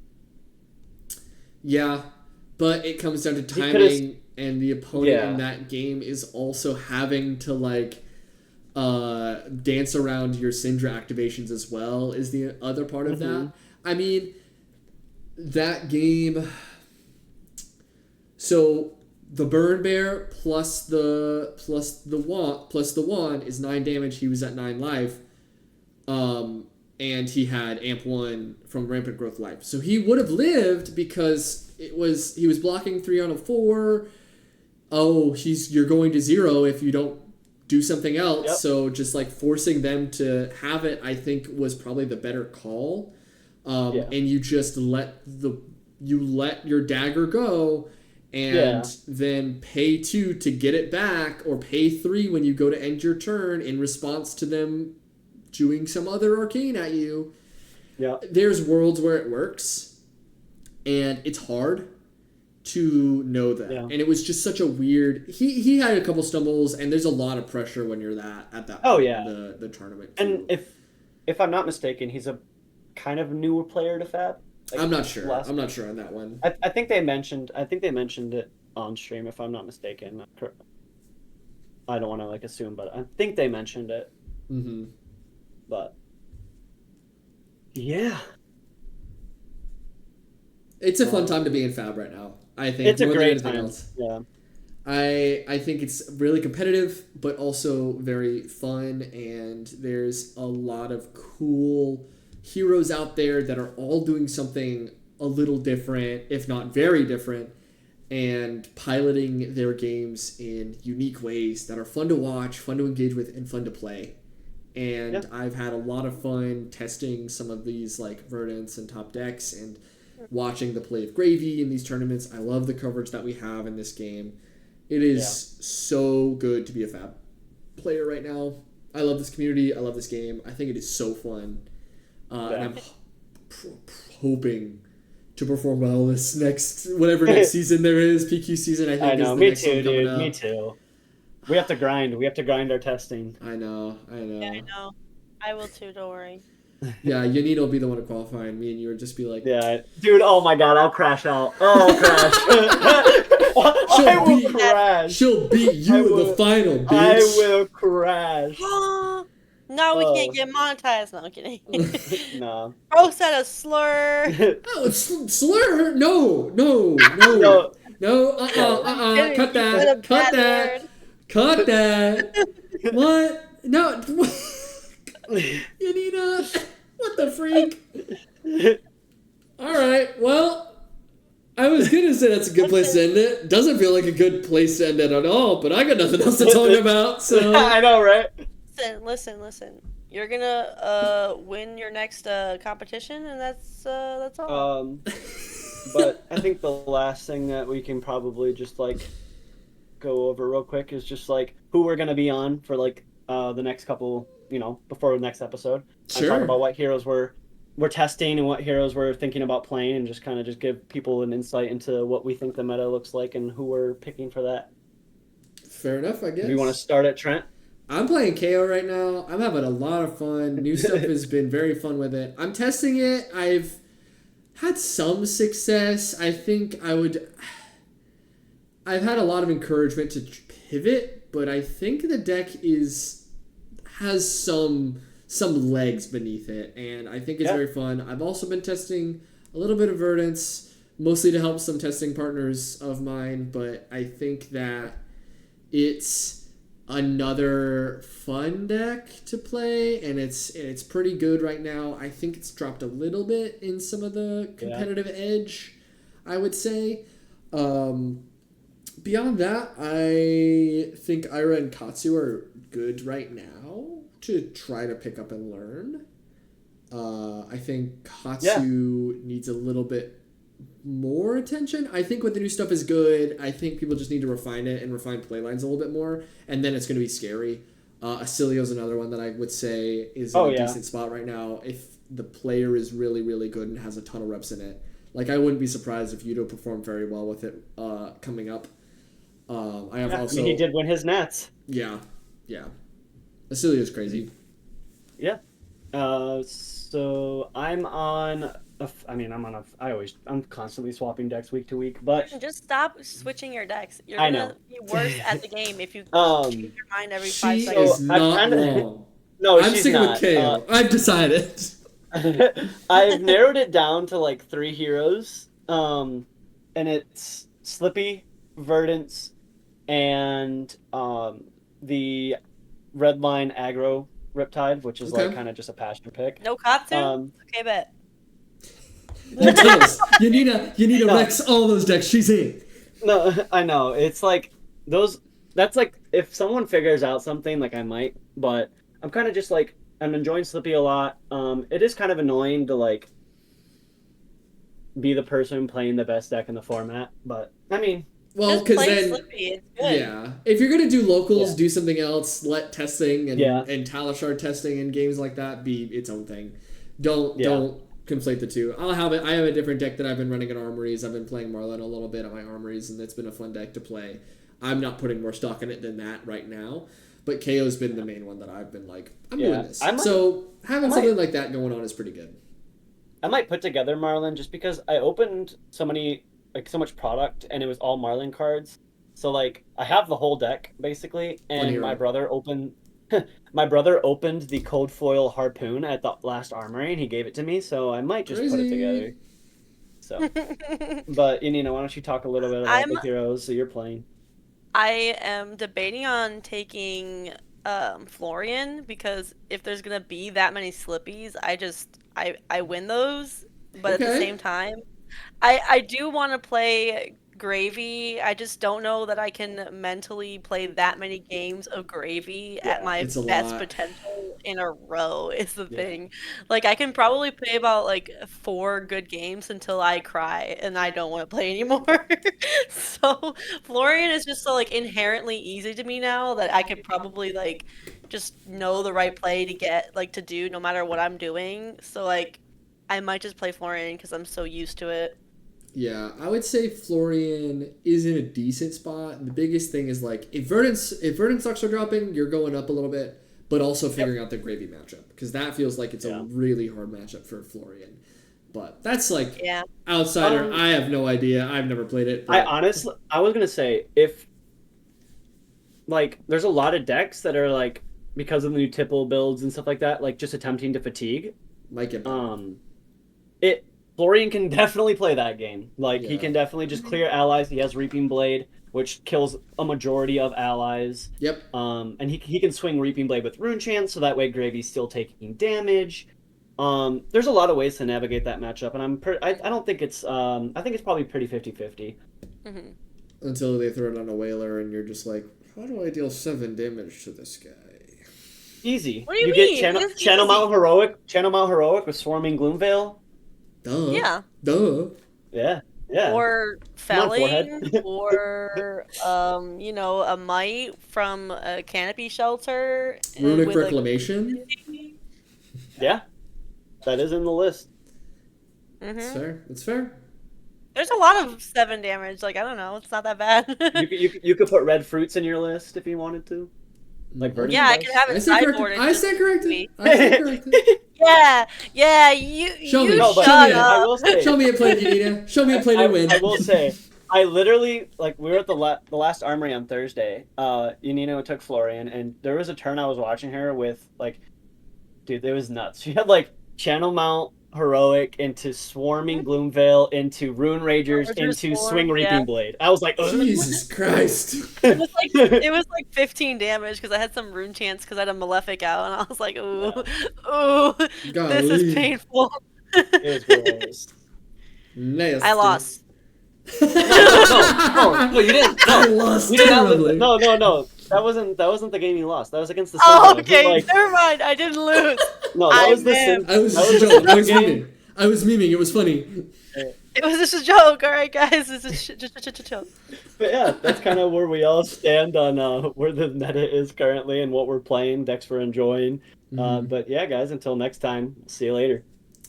Yeah, but it comes down to timing and the opponent Yeah. in that game is also having to like dance around your Syndra activations as well is the other part of that. I mean, that game. So the Burn Bear plus the wand is 9 damage. He was at 9 life, and he had Amp 1 from Rampant Growth Life. So he would have lived because he was blocking 3 on a 4. Oh, you're going to 0 if you don't do something else. Yep. So just like forcing them to have it, I think was probably the better call. And you just let your dagger go, and then pay 2 to get it back, or pay 3 when you go to end your turn in response to them doing some other arcane at you. Yeah. There's worlds where it works, and it's hard to know that. Yeah. And it was just such a weird. He had a couple stumbles, and there's a lot of pressure when you're at that point in the tournament too. And if I'm not mistaken, he's a kind of newer player to Fab. Like, I'm not sure. I'm not sure on that one. I think they mentioned it on stream, if I'm not mistaken. I don't want to like assume, but I think they mentioned it. Mm-hmm. But yeah, it's a fun time to be in Fab right now. I think it's more a great than anything time. Else. Yeah. I think it's really competitive, but also very fun, and there's a lot of cool heroes out there that are all doing something a little different, if not very different, and piloting their games in unique ways that are fun to watch, fun to engage with, and fun to play. And I've had a lot of fun testing some of these like Verdants and top decks and watching the play of Gravy in these tournaments. I love the coverage that we have in this game. It is so good to be a Fab player right now. I love this community. I love this game. I think it is so fun. And I'm hoping to perform well this next season there is, PQ season. I think I know. is the Me next too, one coming dude. up. Me too. We have to grind. We have to grind our testing. I know. Yeah, I know. I will too. Don't worry. Yeah, Yanina will be the one to qualify, and me and you will just be like, yeah, dude. Oh my god, I'll crash out. Oh, I'll crash. I will crash. She'll beat you in the final, bitch. I will crash. No, we can't get monetized. No, I'm kidding. No. Bro said a slur. Oh, it's slur? No. Cut that. Cut that. What? No. Yanina, what the freak? Alright, well, I was gonna say that's a good place to end it. Doesn't feel like a good place to end it at all, but I got nothing else to talk about, so... I know, right? Listen. You're gonna win your next competition, and that's all. But I think the last thing that we can probably just, like, go over real quick is just, like, who we're gonna be on for, like, the next couple... before the next episode. Sure. Talk about what heroes we're testing and what heroes we're thinking about playing, and just kind of just give people an insight into what we think the meta looks like and who we're picking for that. Fair enough, I guess. Do you want to start at Trent? I'm playing KO right now. I'm having a lot of fun. New stuff has been very fun with it. I'm testing it. I've had some success. I think I've had a lot of encouragement to pivot, but I think the deck has some legs beneath it, and I think it's very fun. I've also been testing a little bit of Verdance, mostly to help some testing partners of mine, but I think that it's another fun deck to play, and it's pretty good right now. I think it's dropped a little bit in some of the competitive edge, I would say. Beyond that, I think Ira and Katsu are good right now to try to pick up and learn. I think Katsu needs a little bit more attention. I think what the new stuff is good. I think people just need to refine it and refine playlines a little bit more, and then it's going to be scary. Acilio's another one that I would say is in a decent spot right now if the player is really, really good and has a ton of reps in it. Like, I wouldn't be surprised if Yudo performed very well with it coming up. He did win his Nats. Yeah. Acilio's crazy. Yeah. So I'm on I'm constantly swapping decks week to week, but Just stop switching your decks. You're I gonna know. be worse at the game if you Um, change your mind every 5 She seconds. is I've not kinda- wrong. no, I'm she's sticking with not. KO. I've decided. I've narrowed it down to like 3 heroes. And it's Slippy, Verdance, and the red line aggro Riptide, which is like Okay. kind of just a passion pick. No Katsu? Um, Okay, bet. You tell us. You need to No. Rex all those decks she's in. No, I know. It's like those. That's like if someone figures out something, like I might. But I'm kind of just like I'm enjoying Slippy a lot. It is kind of annoying to like be the person playing the best deck in the format. But I mean, Well, Just because play then, Slippy. It's good. yeah, if you're gonna do locals, Yeah. do something else. Let testing and Yeah. and Talishard testing in games like that be its own thing. Don't conflate the two. I'll have it. I have a different deck that I've been running at Armories. I've been playing Marlin a little bit at my Armories, and it's been a fun deck to play. I'm not putting more stock in it than that right now. But KO's been the main one that I've been like, I'm doing this. So having something like that going on is pretty good. I might put together Marlin just because I opened so much product and it was all Marlin cards. So like I have the whole deck basically, and hero. my brother opened the Cold Foil Harpoon at the last Armory and he gave it to me, so I might just put it together. So, but Yanina, why don't you talk a little bit about the heroes that you're playing? I am debating on taking Florian because if there's gonna be that many Slippies, I win those. But at the same time, I do want to play Gravy. I just don't know that I can mentally play that many games of Gravy at my it's a best lot. potential in a row is the thing. Like I can probably play about like 4 good games until I cry and I don't want to play anymore. So Florian is just so like inherently easy to me now that I could probably like just know the right play to get like to do no matter what I'm doing. So like I might just play Florian because I'm so used to it. Yeah, I would say Florian is in a decent spot. The biggest thing is like if Verdant stocks are dropping, you're going up a little bit, but also figuring out the Gravy matchup because that feels like it's a really hard matchup for Florian. But that's like outsider. I have no idea. I've never played it. I was gonna say if like there's a lot of decks that are like because of the new Tipple builds and stuff like that, like just attempting to fatigue. Might get better. Florian can definitely play that game. Like he can definitely just clear allies. He has Reaping Blade, which kills a majority of allies. Yep. And he can swing Reaping Blade with Rune Chance, so that way Gravy's still taking damage. There's a lot of ways to navigate that matchup, and I don't think it's I think it's probably pretty 50-50. Mm-hmm. Until they throw it on a whaler, and you're just like, how do I deal 7 damage to this guy? Easy. What do you get mean? Channel Mount Heroic with Swarming Gloomveil. Duh. Yeah. Duh. Yeah. Or felling, or a mite from a canopy shelter. Runic with Reclamation. Yeah, that is in the list. It's fair. It's fair. There's a lot of 7 damage. Like I don't know, it's not that bad. you could put red fruits in your list if you wanted to. Like yeah, I could have it sideboarded. I stand corrected. Yeah. You show me. Shut I will say. Show me a play, Yanina. Show me a play to win. I will say. I literally we were at the last Armory on Thursday. Yanina took Florian, and there was a turn I was watching her with dude, it was nuts. She had Channel Mount Heroic into Swarming Gloomveil into Rune Ragers into Swing Reaping Blade. I was like, ugh. Jesus Christ. It was like 15 damage because I had some Rune Chance because I had a Malefic out, and I was like, ooh, this is painful. It was gross. Nasty. I lost. No, you didn't. No, I lost terribly. No. That wasn't the game you lost. That was against the Sin. Oh, okay. Never mind. I didn't lose. No, that was the Sin. I was memeing. I was memeing. It was funny. It was just a joke. All right, guys. This is just a joke. But yeah, that's kind of where we all stand on where the meta is currently and what we're playing, decks we're enjoying. But yeah, guys, until next time, see you later.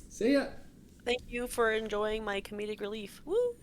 See ya. Thank you for enjoying my comedic relief. Woo!